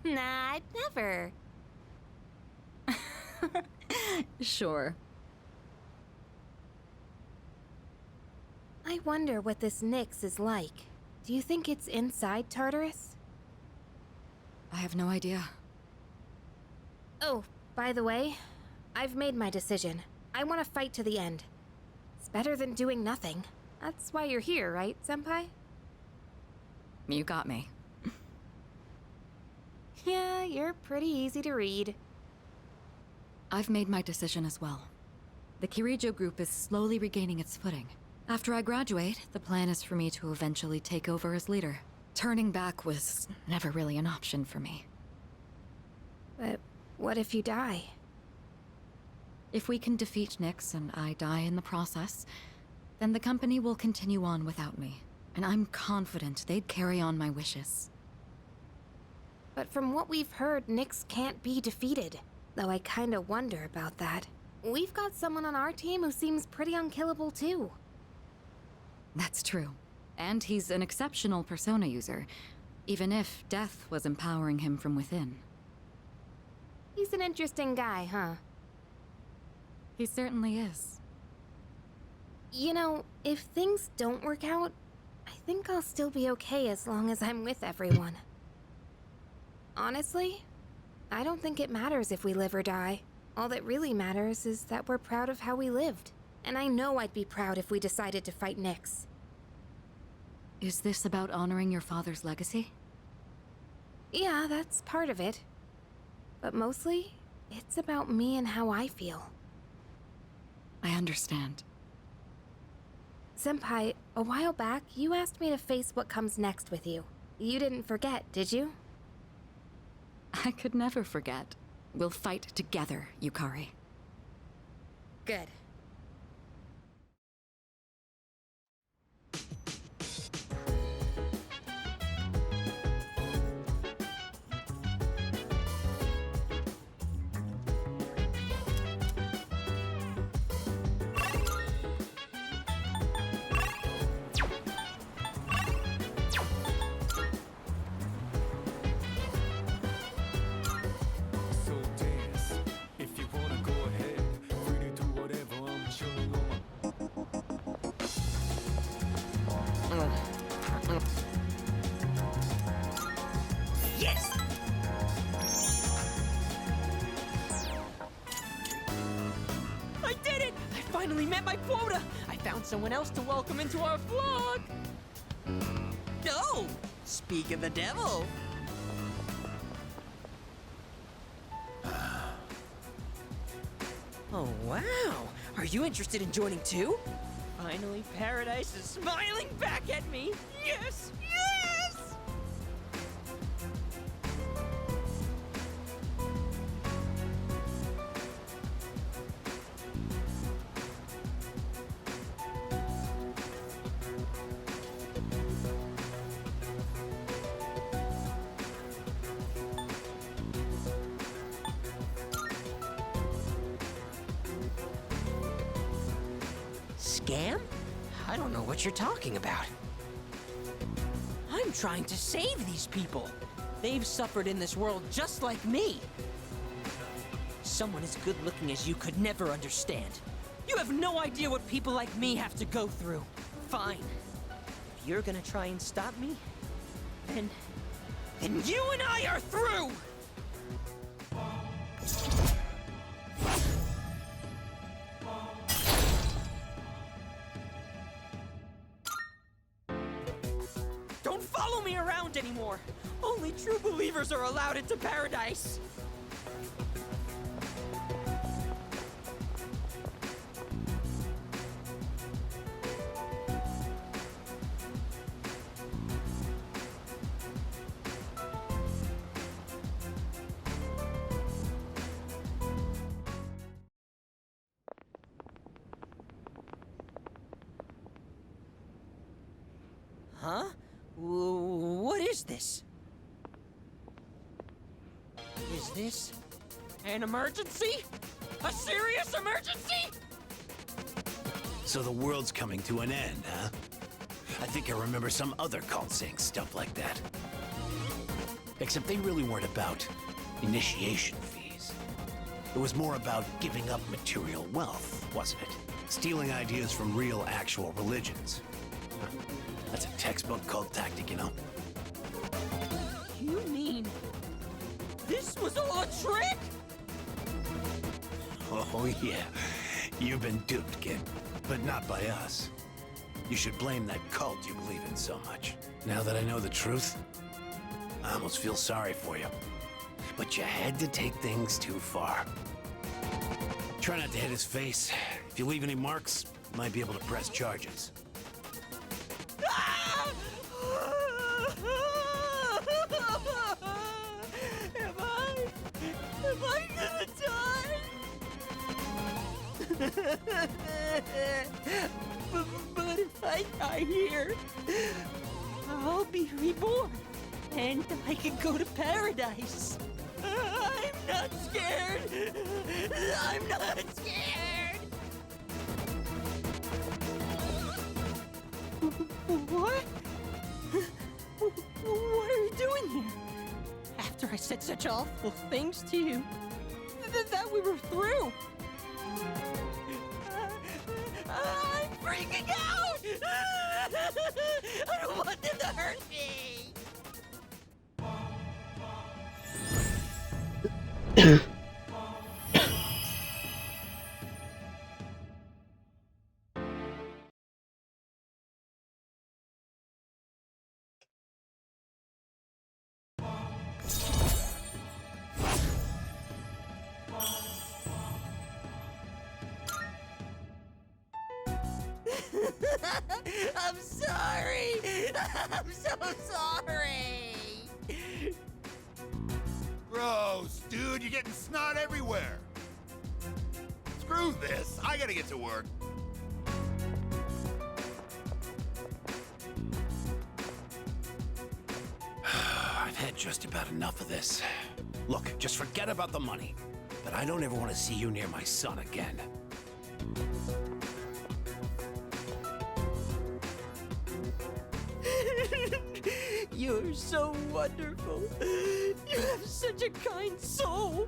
Nah, I'd never. Sure. I wonder what this Nyx is like. Do you think it's inside Tartarus? I have no idea. Oh, by the way, I've made my decision. I want to fight to the end. It's better than doing nothing. That's why you're here, right, Senpai? You got me. Yeah, you're pretty easy to read. I've made my decision as well. The Kirijo group is slowly regaining its footing. After I graduate, the plan is for me to eventually take over as leader. Turning back was never really an option for me. But what if you die? If we can defeat Nyx and I die in the process, then the company will continue on without me. And I'm confident they'd carry on my wishes. But from what we've heard, Nyx can't be defeated. Though I kinda wonder about that. We've got someone on our team who seems pretty unkillable too. That's true. And he's an exceptional persona user, even if death was empowering him from within. He's an interesting guy, huh? He certainly is. You know, if things don't work out, I think I'll still be okay as long as I'm with everyone. Honestly, I don't think it matters if we live or die. All that really matters is that we're proud of how we lived. And I know I'd be proud if we decided to fight Nyx. Is this about honoring your father's legacy? Yeah, that's part of it. But mostly, it's about me and how I feel. I understand. Senpai, a while back, you asked me to face what comes next with you. You didn't forget, did you? I could never forget. We'll fight together, Yukari. Good. So dance. If you wanna go ahead, free to do whatever. I'm chilling on my. Yes! I did it! I finally met my quota! I found someone else to welcome into our vlog! Oh! Speak of the devil! Oh, wow! Are you interested in joining too? Finally, Paradise is smiling back at me! Yes! Yes! Scam? I don't know what you're talking about. I'm trying to save these people. They've suffered in this world just like me. Someone as good looking as you could never understand. You have no idea what people like me have to go through. Fine. If you're gonna try and stop me, then you and I are through! Don't follow me around anymore! Only true believers are allowed into Paradise! Huh? What is this? Is this an emergency? A serious emergency? So the world's coming to an end, huh? I think I remember some other cult saying stuff like that. Except they really weren't about initiation fees. It was more about giving up material wealth, wasn't it? Stealing ideas from real, actual religions. That's a textbook cult tactic, you know? You mean this was all a trick? Oh, yeah. You've been duped, kid. But not by us. You should blame that cult you believe in so much. Now that I know the truth, I almost feel sorry for you. But you had to take things too far. Try not to hit his face. If you leave any marks, you might be able to press charges. Am I gonna die? But if I die here, I'll be reborn, and I can go to paradise. I'm not scared. I'm not scared. What? What are you doing here? After I said such awful things to you, that we were through. I'm freaking out! I don't want them to hurt me! I'm sorry! I'm so sorry! Gross, dude, you're getting snot everywhere. Screw this, I gotta get to work. I've had just about enough of this. Look, just forget about the money. But I don't ever want to see you near my son again. You're so wonderful. You have such a kind soul.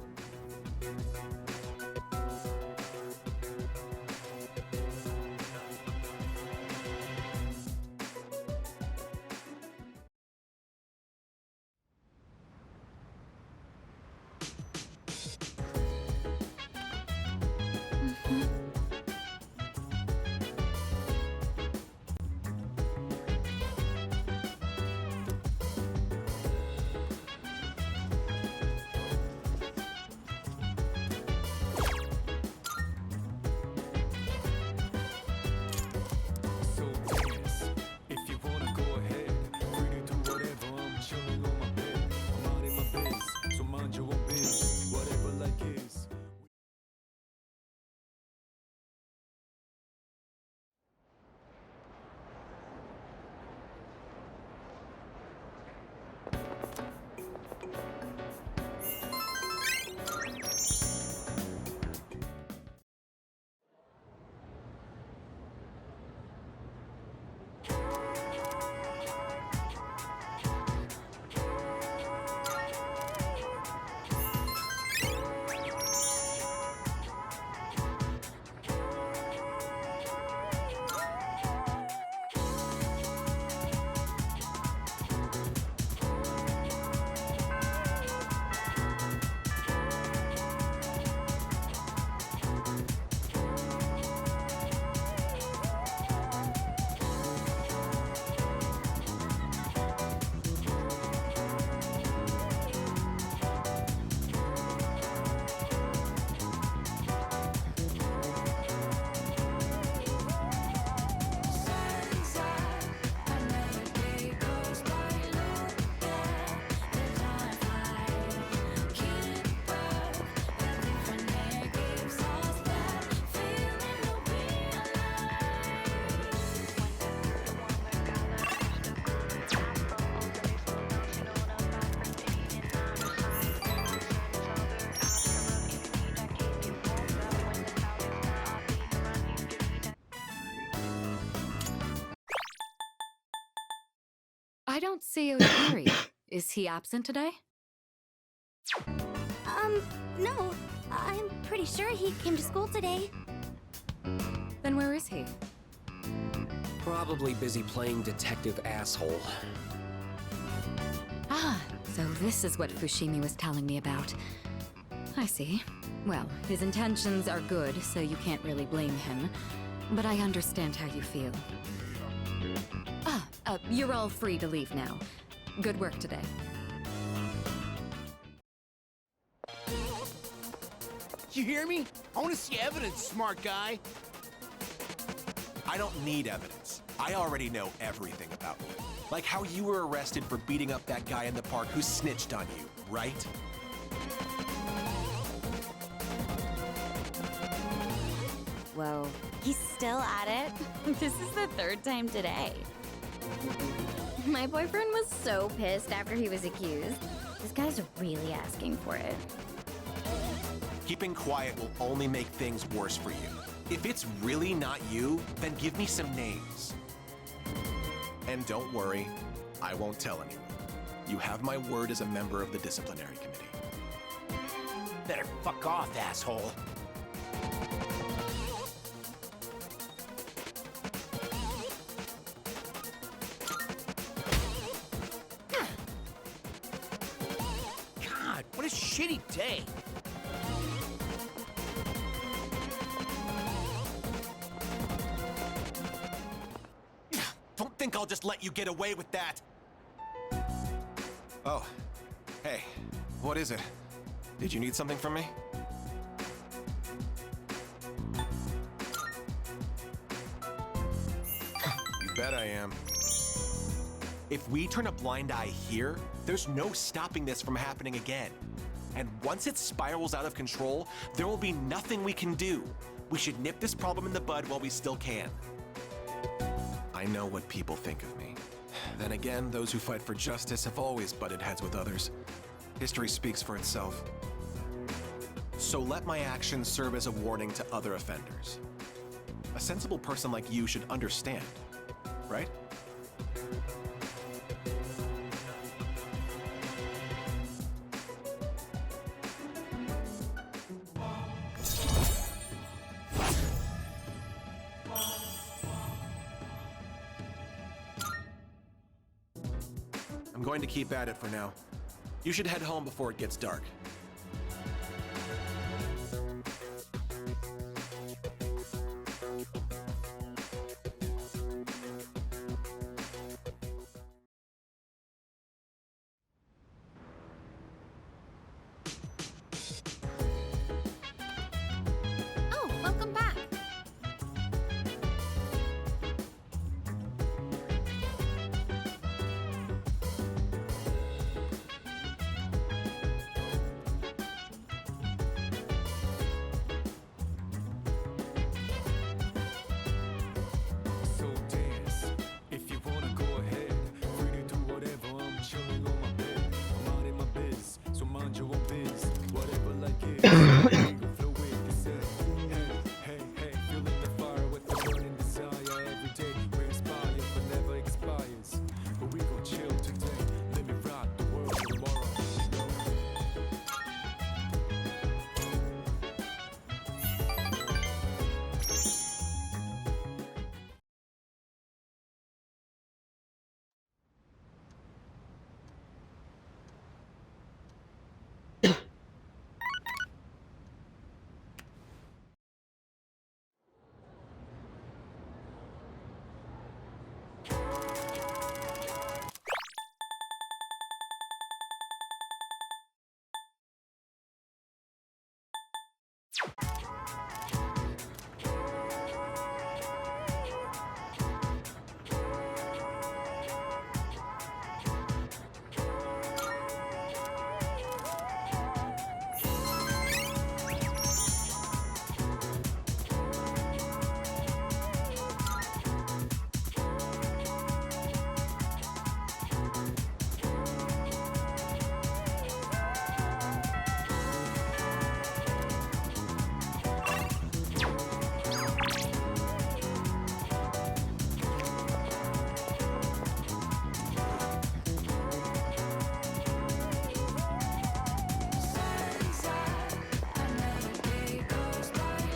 So dance. If you wanna go ahead, free to do whatever. I'm chilling on my bed. I'm out in my biz, so mind your own biz. Whatever like is. I don't see Oshiri. Is he absent today? No. I'm pretty sure he came to school today. Then where is he? Probably busy playing detective asshole. Ah, so this is what Fushimi was telling me about. I see. Well, his intentions are good, so you can't really blame him. But I understand how you feel. You're all free to leave now. Good work today. You hear me? I want to see evidence, smart guy. I don't need evidence. I already know everything about you. Like how you were arrested for beating up that guy in the park who snitched on you, right? Whoa, he's still at it? This is the third time today. My boyfriend was so pissed after he was accused. This guy's really asking for it. Keeping quiet will only make things worse for you. If it's really not you, then give me some names. And don't worry, I won't tell anyone. You have my word as a member of the disciplinary committee. Better fuck off, asshole. God, what a shitty day. Don't think I'll just let you get away with that. Oh, hey, what is it? Did you need something from me? You bet I am. If we turn a blind eye here, there's no stopping this from happening again. And once it spirals out of control, there will be nothing we can do. We should nip this problem in the bud while we still can. I know what people think of me. Then again, those who fight for justice have always butted heads with others. History speaks for itself. So let my actions serve as a warning to other offenders. A sensible person like you should understand, right? I'm going to keep at it for now. You should head home before it gets dark. Oh, welcome back. So dance. If you wanna go ahead, free to do whatever. I'm chilling on my bed. I'm minding my biz, so mind your own biz. Whatever like it. We can flow with the set. Hey, hey, hey, feeling the fire with the burning desire. Every day we inspire, but never expires. But we gon' chill today. Let me rock the world tomorrow.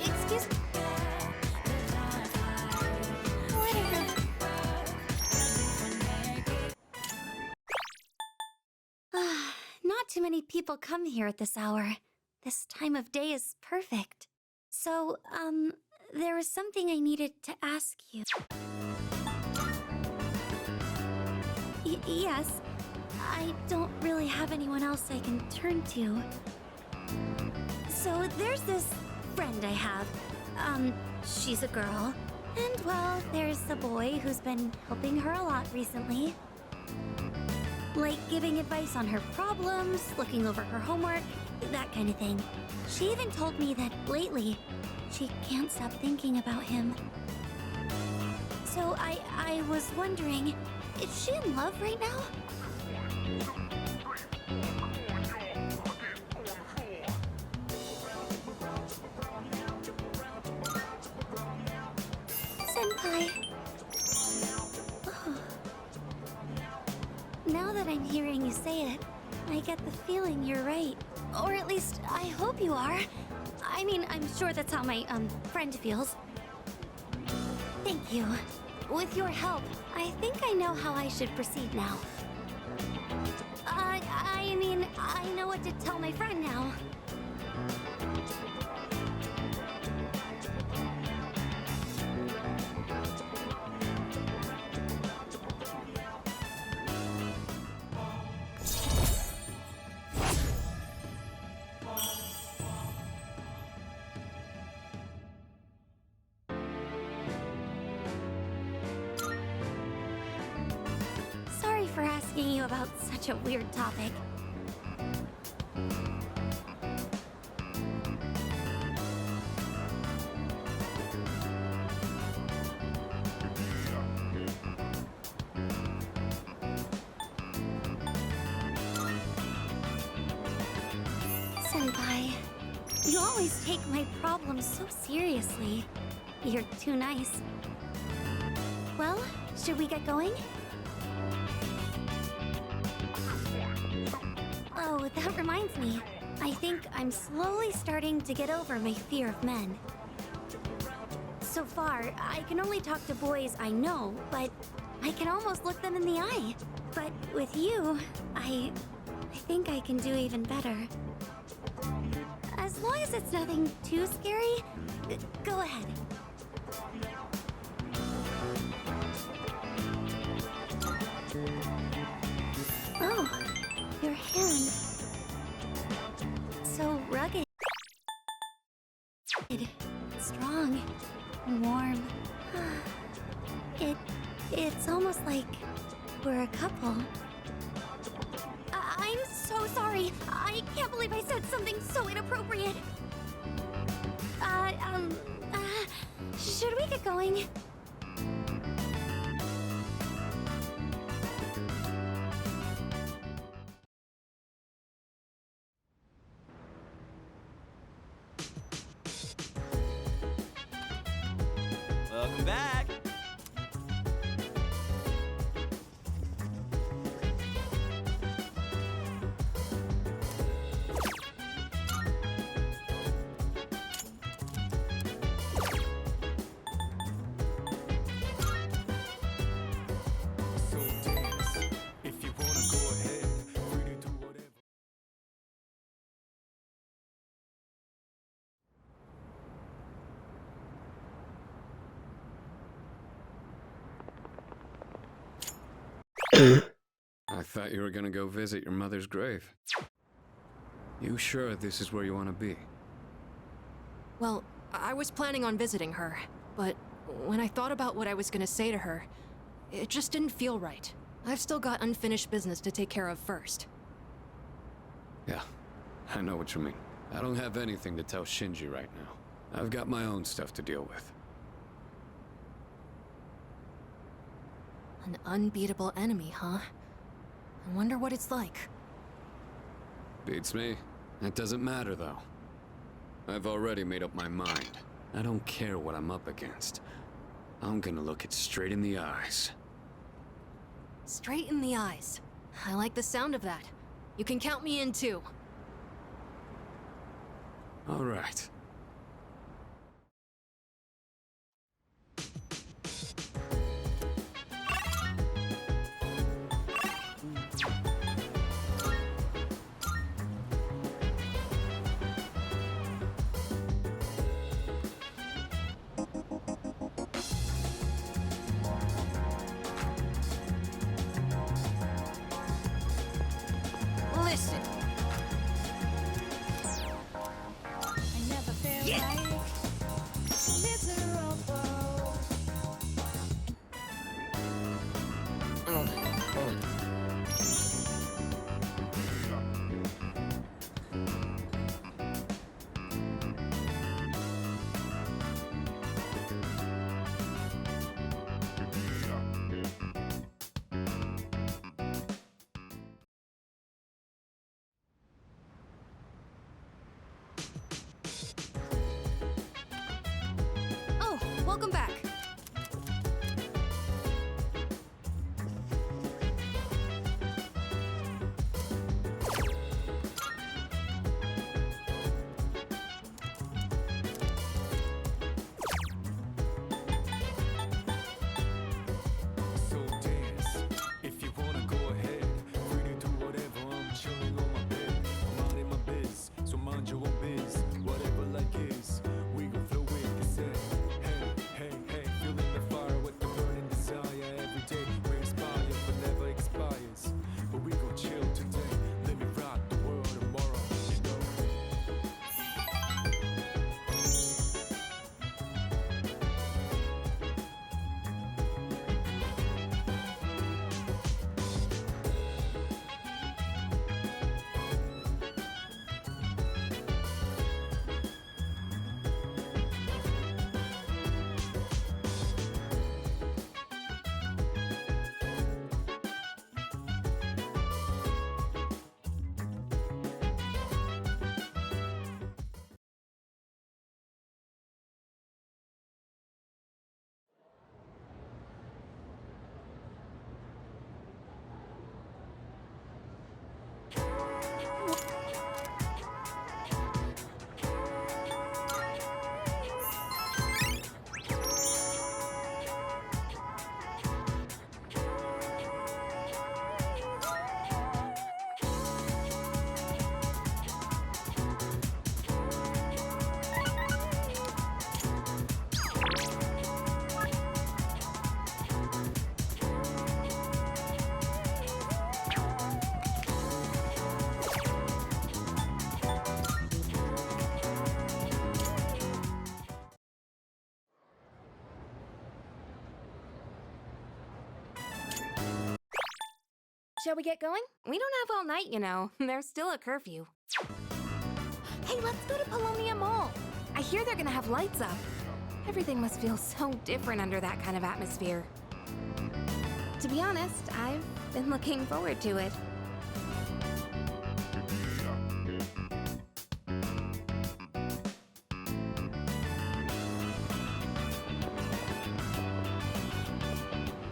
Excuse me. Not too many people come here at this hour. This time of day is perfect. So, there was something I needed to ask you. Yes, I don't really have anyone else I can turn to. So there's this friend I have. She's a girl. And well, there's a boy who's been helping her a lot recently. Like giving advice on her problems, looking over her homework, that kind of thing. She even told me that lately, She can't stop thinking about him. So I was wondering, is she in love right now? Senpai. Oh. Now that I'm hearing you say it, I get the feeling you're right. Or at least, I hope you are. I mean, I'm sure that's how my, friend feels. Thank you. With your help, I think I know how I should proceed now. I mean, I know what to tell my friend now. Sorry for asking you about such a weird topic. Senpai, you always take my problems so seriously. You're too nice. Well, should we get going? Oh, that reminds me. I think I'm slowly starting to get over my fear of men. So far, I can only talk to boys I know, but I can almost look them in the eye. But with you, I think I can do even better. As long as it's nothing too scary, go ahead. Oh, your hand. So rugged. Strong. Warm. It's almost like we're a couple. I'm so sorry. I can't believe I said something so inappropriate. Should we get going? Welcome back. So dance. If you wanna go ahead, free to do whatever. I thought you were gonna go visit your mother's grave. You sure this is where you want to be? Well, I was planning on visiting her, but when I thought about what I was gonna say to her, it just didn't feel right. I've still got unfinished business to take care of first. Yeah, I know what you mean. I don't have anything to tell Shinji right now. I've got my own stuff to deal with. An unbeatable enemy, huh? I wonder what it's like. Beats me. It doesn't matter, though. I've already made up my mind. I don't care what I'm up against. I'm gonna look it straight in the eyes. Straight in the eyes. I like the sound of that. You can count me in too. All right. I never welcome back. So dance. If you wanna go ahead, free to do whatever. I'm chilling on my bed. I'm minding my biz, so mind your own biz. Whatever like is, we gon' flow with the set. Hey, hey, hey, feeling the fire with the burning desire. Every day we inspire, but never expires. But we gon' chill today. Let me rock the world tomorrow, you know. Shall we get going? We don't have all night, you know. There's still a curfew. Hey, let's go to Polonia Mall. I hear they're gonna have lights up. Everything must feel so different under that kind of atmosphere. To be honest, I've been looking forward to it.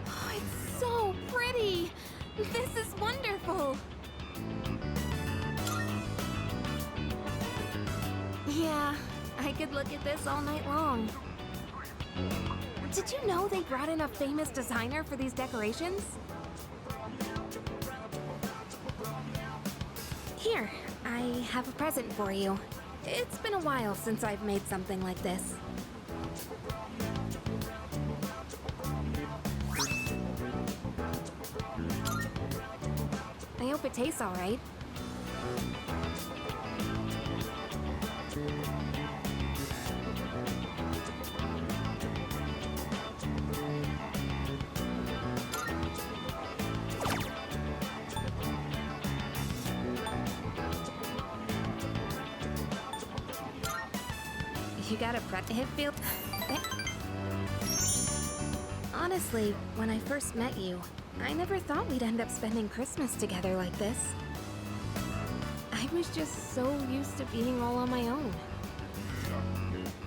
Oh, it's so pretty! This is wonderful! Yeah, I could look at this all night long. Did you know they brought in a famous designer for these decorations? Here, I have a present for you. It's been a while since I've made something like this. I hope it tastes all right. You got a it feels. Honestly, when I first met you, I never thought we'd end up spending Christmas together like this. I was just so used to being all on my own.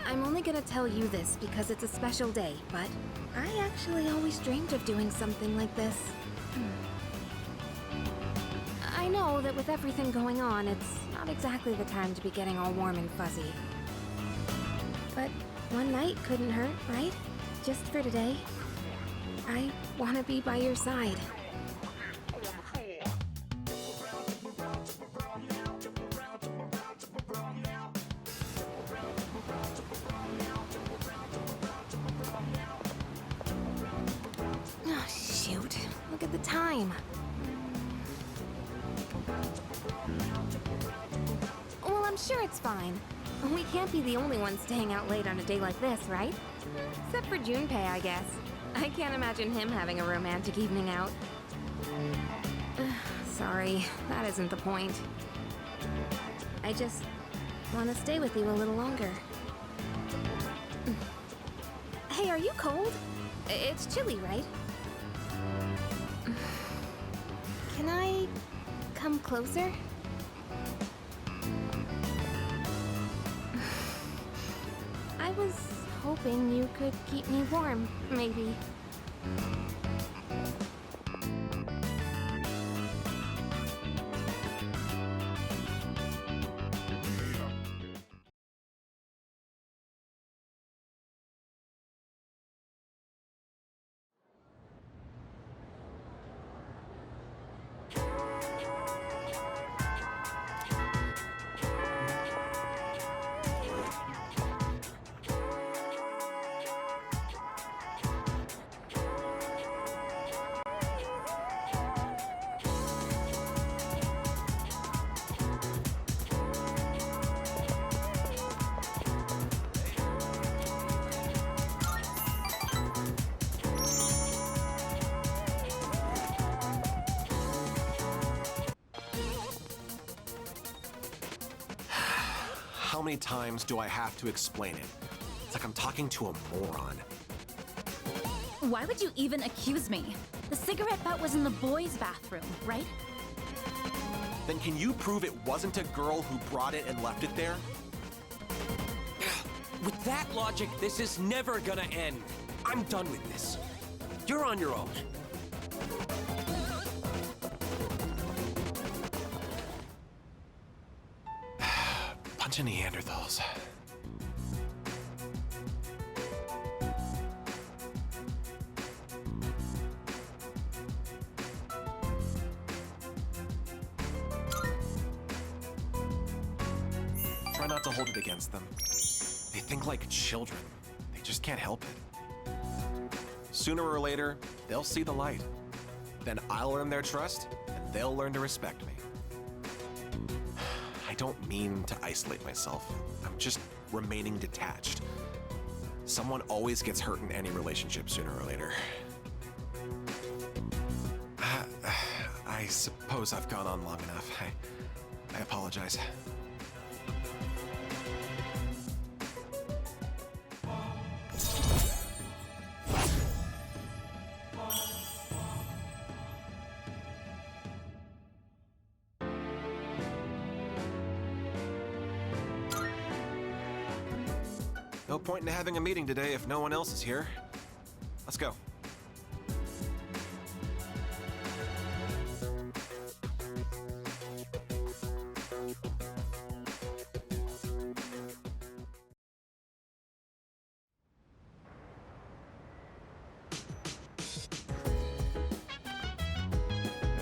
I'm only gonna tell you this because it's a special day, but I actually always dreamed of doing something like this. I know that with everything going on, it's not exactly the time to be getting all warm and fuzzy. But one night couldn't hurt, right? Just for today. I want to be by your side. Oh, shoot. Look at the time. Well, I'm sure it's fine. We can't be the only ones staying out late on a day like this, right? Except for Junpei, I guess. I can't imagine him having a romantic evening out. Sorry, that isn't the point. I just want to stay with you a little longer. Hey, are you cold? It's chilly, right? Can I come closer? I was hoping you could keep me warm, maybe. How many times do I have to explain it? It's like I'm talking to a moron. Why would you even accuse me? The cigarette butt was in the boys' bathroom, right? Then can you prove it wasn't a girl who brought it and left it there? With that logic, this is never gonna end. I'm done with this. You're on your own. Bunch of Neanderthals. Try not to hold it against them. They think like children. They just can't help it. Sooner or later, they'll see the light. Then I'll earn their trust, and they'll learn to respect me. I don't mean to isolate myself. I'm just remaining detached. Someone always gets hurt in any relationship sooner or later. I suppose I've gone on long enough. I apologize. No point in having a meeting today if no one else is here. Let's go.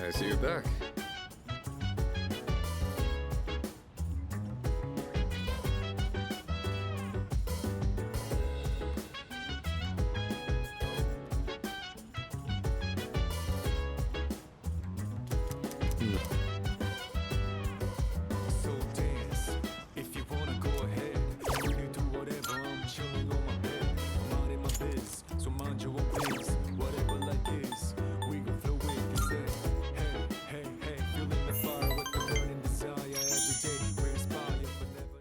I see you're back. So dance. If you wanna go ahead, you do whatever. I'm chilling on my bed. I'm minding my biz, so mind your own biz. Whatever life is, we gon' flow with this head. Hey, hey, hey, feeling the fire with the burning desire every day. We inspire, but never.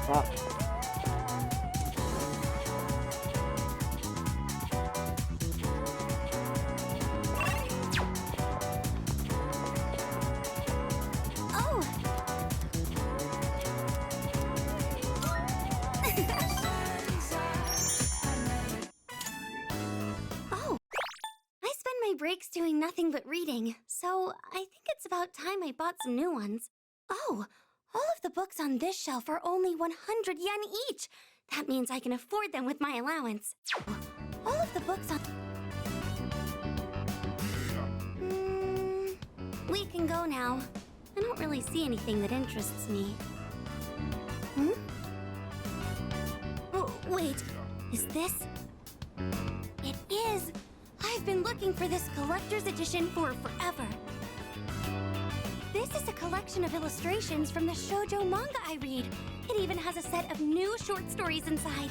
Oh! Oh! I spend my breaks doing nothing but reading, so I think it's about time I bought some new ones. Oh! All of the books on this shelf are only 100 yen each! That means I can afford them with my allowance. All of the books on... We can go now. I don't really see anything that interests me. Hmm? Oh, wait. Is this... It is! I've been looking for this collector's edition for forever. This is a collection of illustrations from the shoujo manga I read. It even has a set of new short stories inside.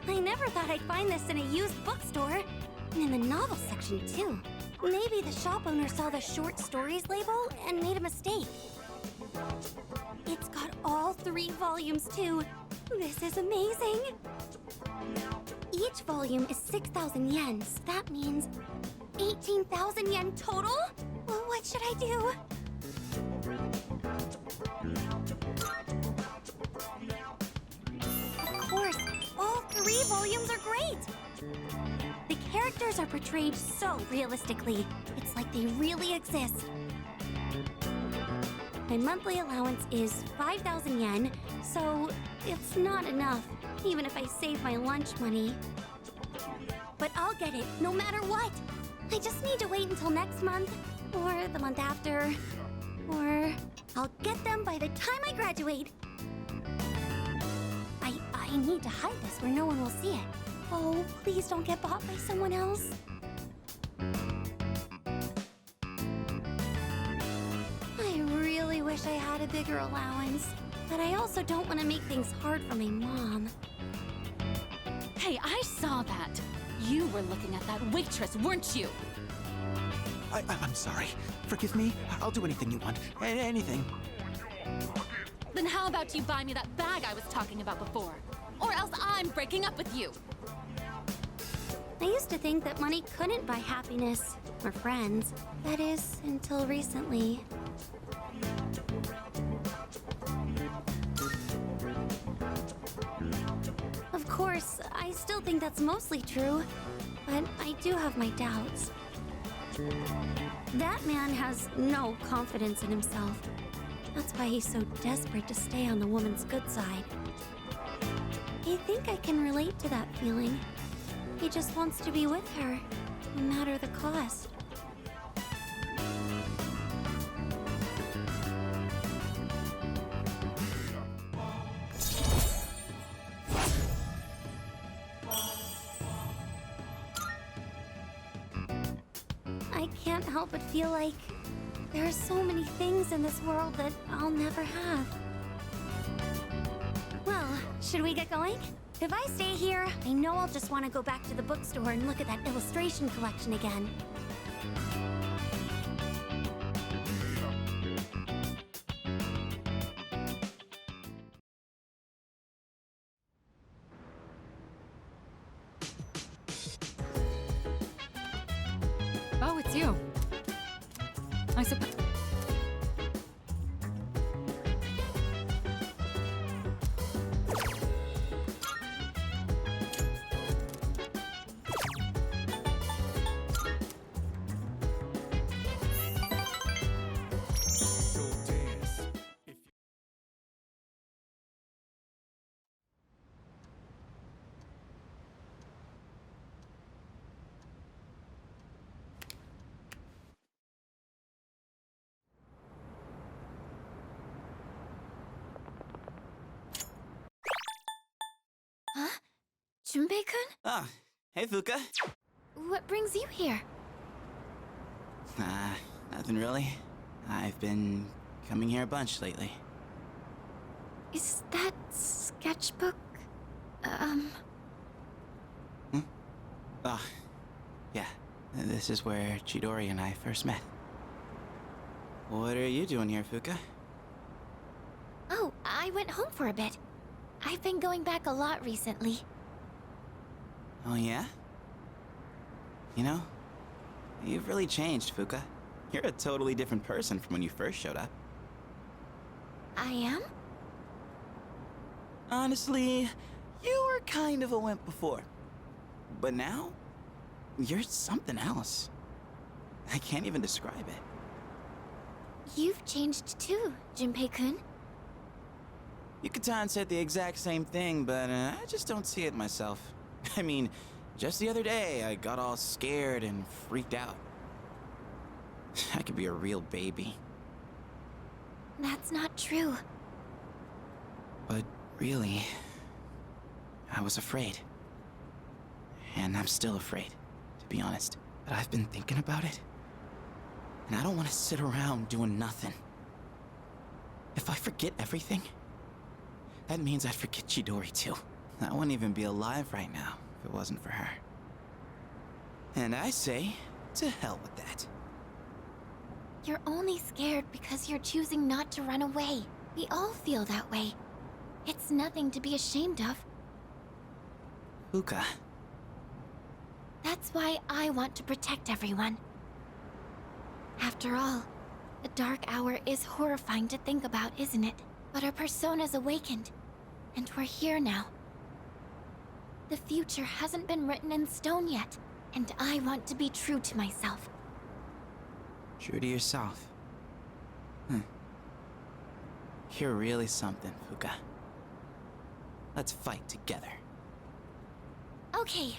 I never thought I'd find this in a used bookstore. And in the novel section, too. Maybe the shop owner saw the short stories label and made a mistake. It's got all 3 volumes, too. This is amazing. Each volume is 6,000 yen, so that means 18,000 yen total? Well, what should I do? Of course, all 3 volumes are great! The characters are portrayed so realistically. It's like they really exist. My monthly allowance is 5,000 yen, so it's not enough, even if I save my lunch money. But I'll get it, no matter what! I just need to wait until next month, or the month after, or I'll get them by the time I graduate. I need to hide this where no one will see it. Oh, please don't get bought by someone else. I really wish I had a bigger allowance, but I also don't want to make things hard for my mom. Hey, I saw that. You were looking at that waitress, weren't you? I'm sorry. Forgive me. I'll do anything you want. Anything. Then how about you buy me that bag I was talking about before? Or else I'm breaking up with you. I used to think that money couldn't buy happiness or friends. That is, until recently. Of course, I still think that's mostly true, but I do have my doubts. That man has no confidence in himself. That's why he's so desperate to stay on the woman's good side. I think I can relate to that feeling. He just wants to be with her, no matter the cost. I can't help but feel like there are so many things in this world that I'll never have. Well, should we get going? If I stay here, I know I'll just want to go back to the bookstore and look at that illustration collection again. Oh, it's you. I suppose. Huh? Junpei-kun? Ah, hey Fuka. What brings you here? Nothing really. I've been coming here a bunch lately. Is that sketchbook, Ah, yeah. This is where Chidori and I first met. What are you doing here, Fuka? Oh, I went home for a bit. I've been going back a lot recently. Oh yeah? You know, you've really changed, Fuka. You're a totally different person from when you first showed up. I am? Honestly, you were kind of a wimp before. But now, you're something else. I can't even describe it. You've changed too, Junpei-kun. Yuka-tan said the exact same thing, but I just don't see it myself. I mean, just the other day, I got all scared and freaked out. I could be a real baby. That's not true. But really, I was afraid. And I'm still afraid, to be honest, but I've been thinking about it. And I don't want to sit around doing nothing. If I forget everything, that means I'd forget Chidori too. I wouldn't even be alive right now if it wasn't for her. And I say, to hell with that. You're only scared because you're choosing not to run away. We all feel that way. It's nothing to be ashamed of. Fuka. That's why I want to protect everyone. After all, the Dark Hour is horrifying to think about, isn't it? But our persona's awakened, and we're here now. The future hasn't been written in stone yet, and I want to be true to myself. True to yourself. You're really something, Fuka. Let's fight together. Okay.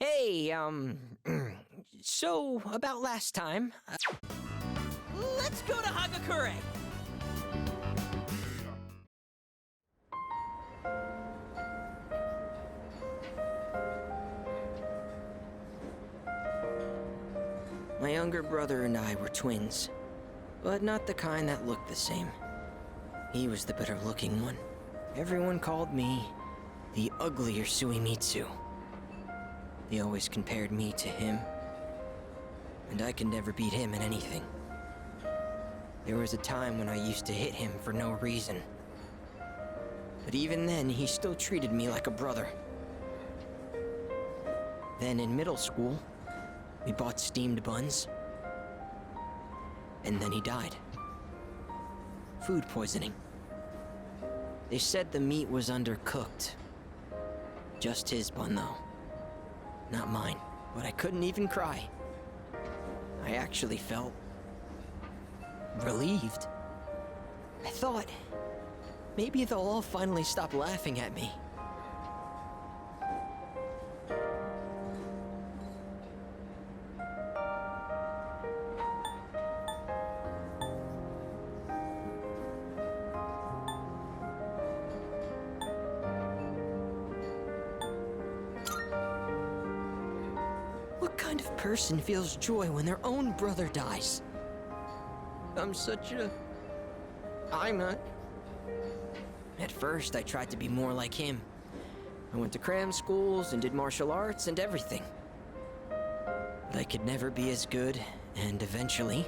Hey, so about last time, let's go to Hagakure. My younger brother and I were twins, but not the kind that looked the same. He was the better-looking one. Everyone called me the uglier Suimitsu. They always compared me to him, and I could never beat him in anything. There was a time when I used to hit him for no reason. But even then, he still treated me like a brother. Then in middle school, we bought steamed buns. And then he died. Food poisoning. They said the meat was undercooked. Just his bun, though. Not mine, but I couldn't even cry. I actually felt relieved. I thought maybe they'll all finally stop laughing at me. What kind of person feels joy when their own brother dies? I'm not. At first, I tried to be more like him. I went to cram schools and did martial arts and everything. But I could never be as good, and eventually,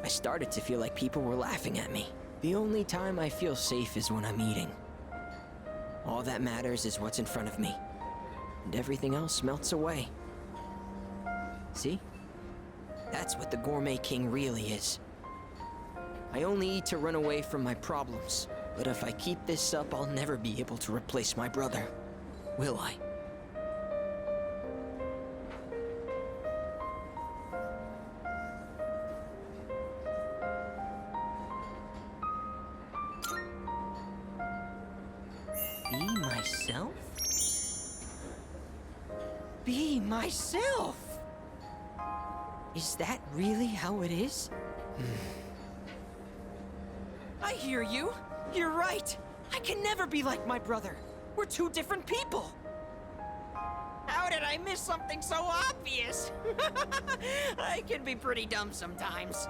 I started to feel like people were laughing at me. The only time I feel safe is when I'm eating. All that matters is what's in front of me, and everything else melts away. See? That's what the Gourmet King really is. I only eat to run away from my problems, but if I keep this up, I'll never be able to replace my brother. Will I? Be myself? Be myself! Is that really how it is? I hear you. You're right. I can never be like my brother. We're two different people. How did I miss something so obvious? I can be pretty dumb sometimes.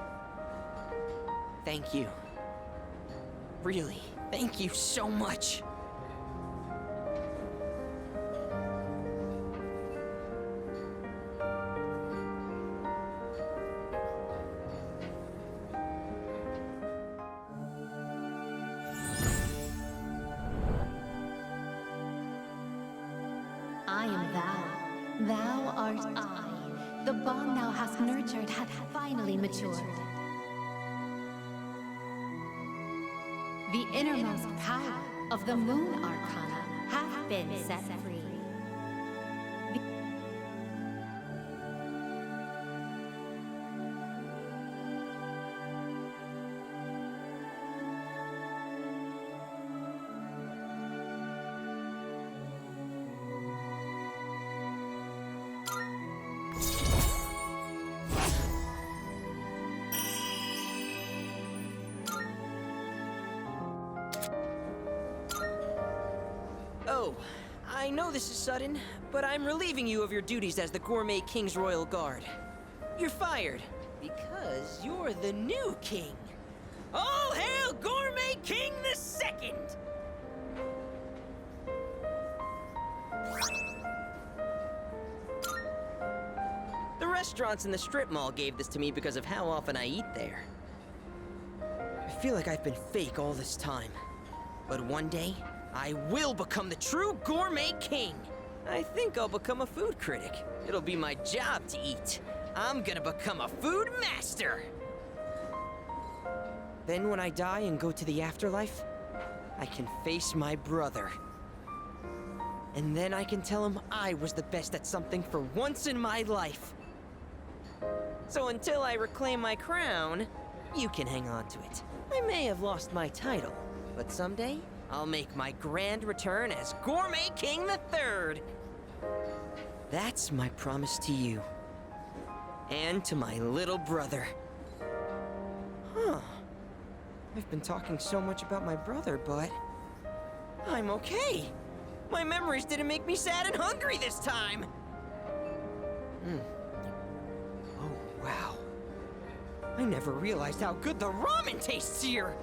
Thank you. Really, thank you so much. I am thou. Thou art I. The bond thou hast nurtured hath finally matured. The innermost power of the Moon Arcana hath been set free. Oh, I know this is sudden, but I'm relieving you of your duties as the Gourmet King's Royal Guard. You're fired, because you're the new king. All hail Gourmet King the Second! The restaurants in the strip mall gave this to me because of how often I eat there. I feel like I've been fake all this time, but one day, I will become the true Gourmet King! I think I'll become a food critic. It'll be my job to eat. I'm gonna become a food master! Then when I die and go to the afterlife, I can face my brother. And then I can tell him I was the best at something for once in my life. So until I reclaim my crown, you can hang on to it. I may have lost my title, but someday, I'll make my grand return as Gourmet King III. That's my promise to you. And to my little brother. Huh. I've been talking so much about my brother, but I'm okay. My memories didn't make me sad and hungry this time. Oh, wow. I never realized how good the ramen tastes here.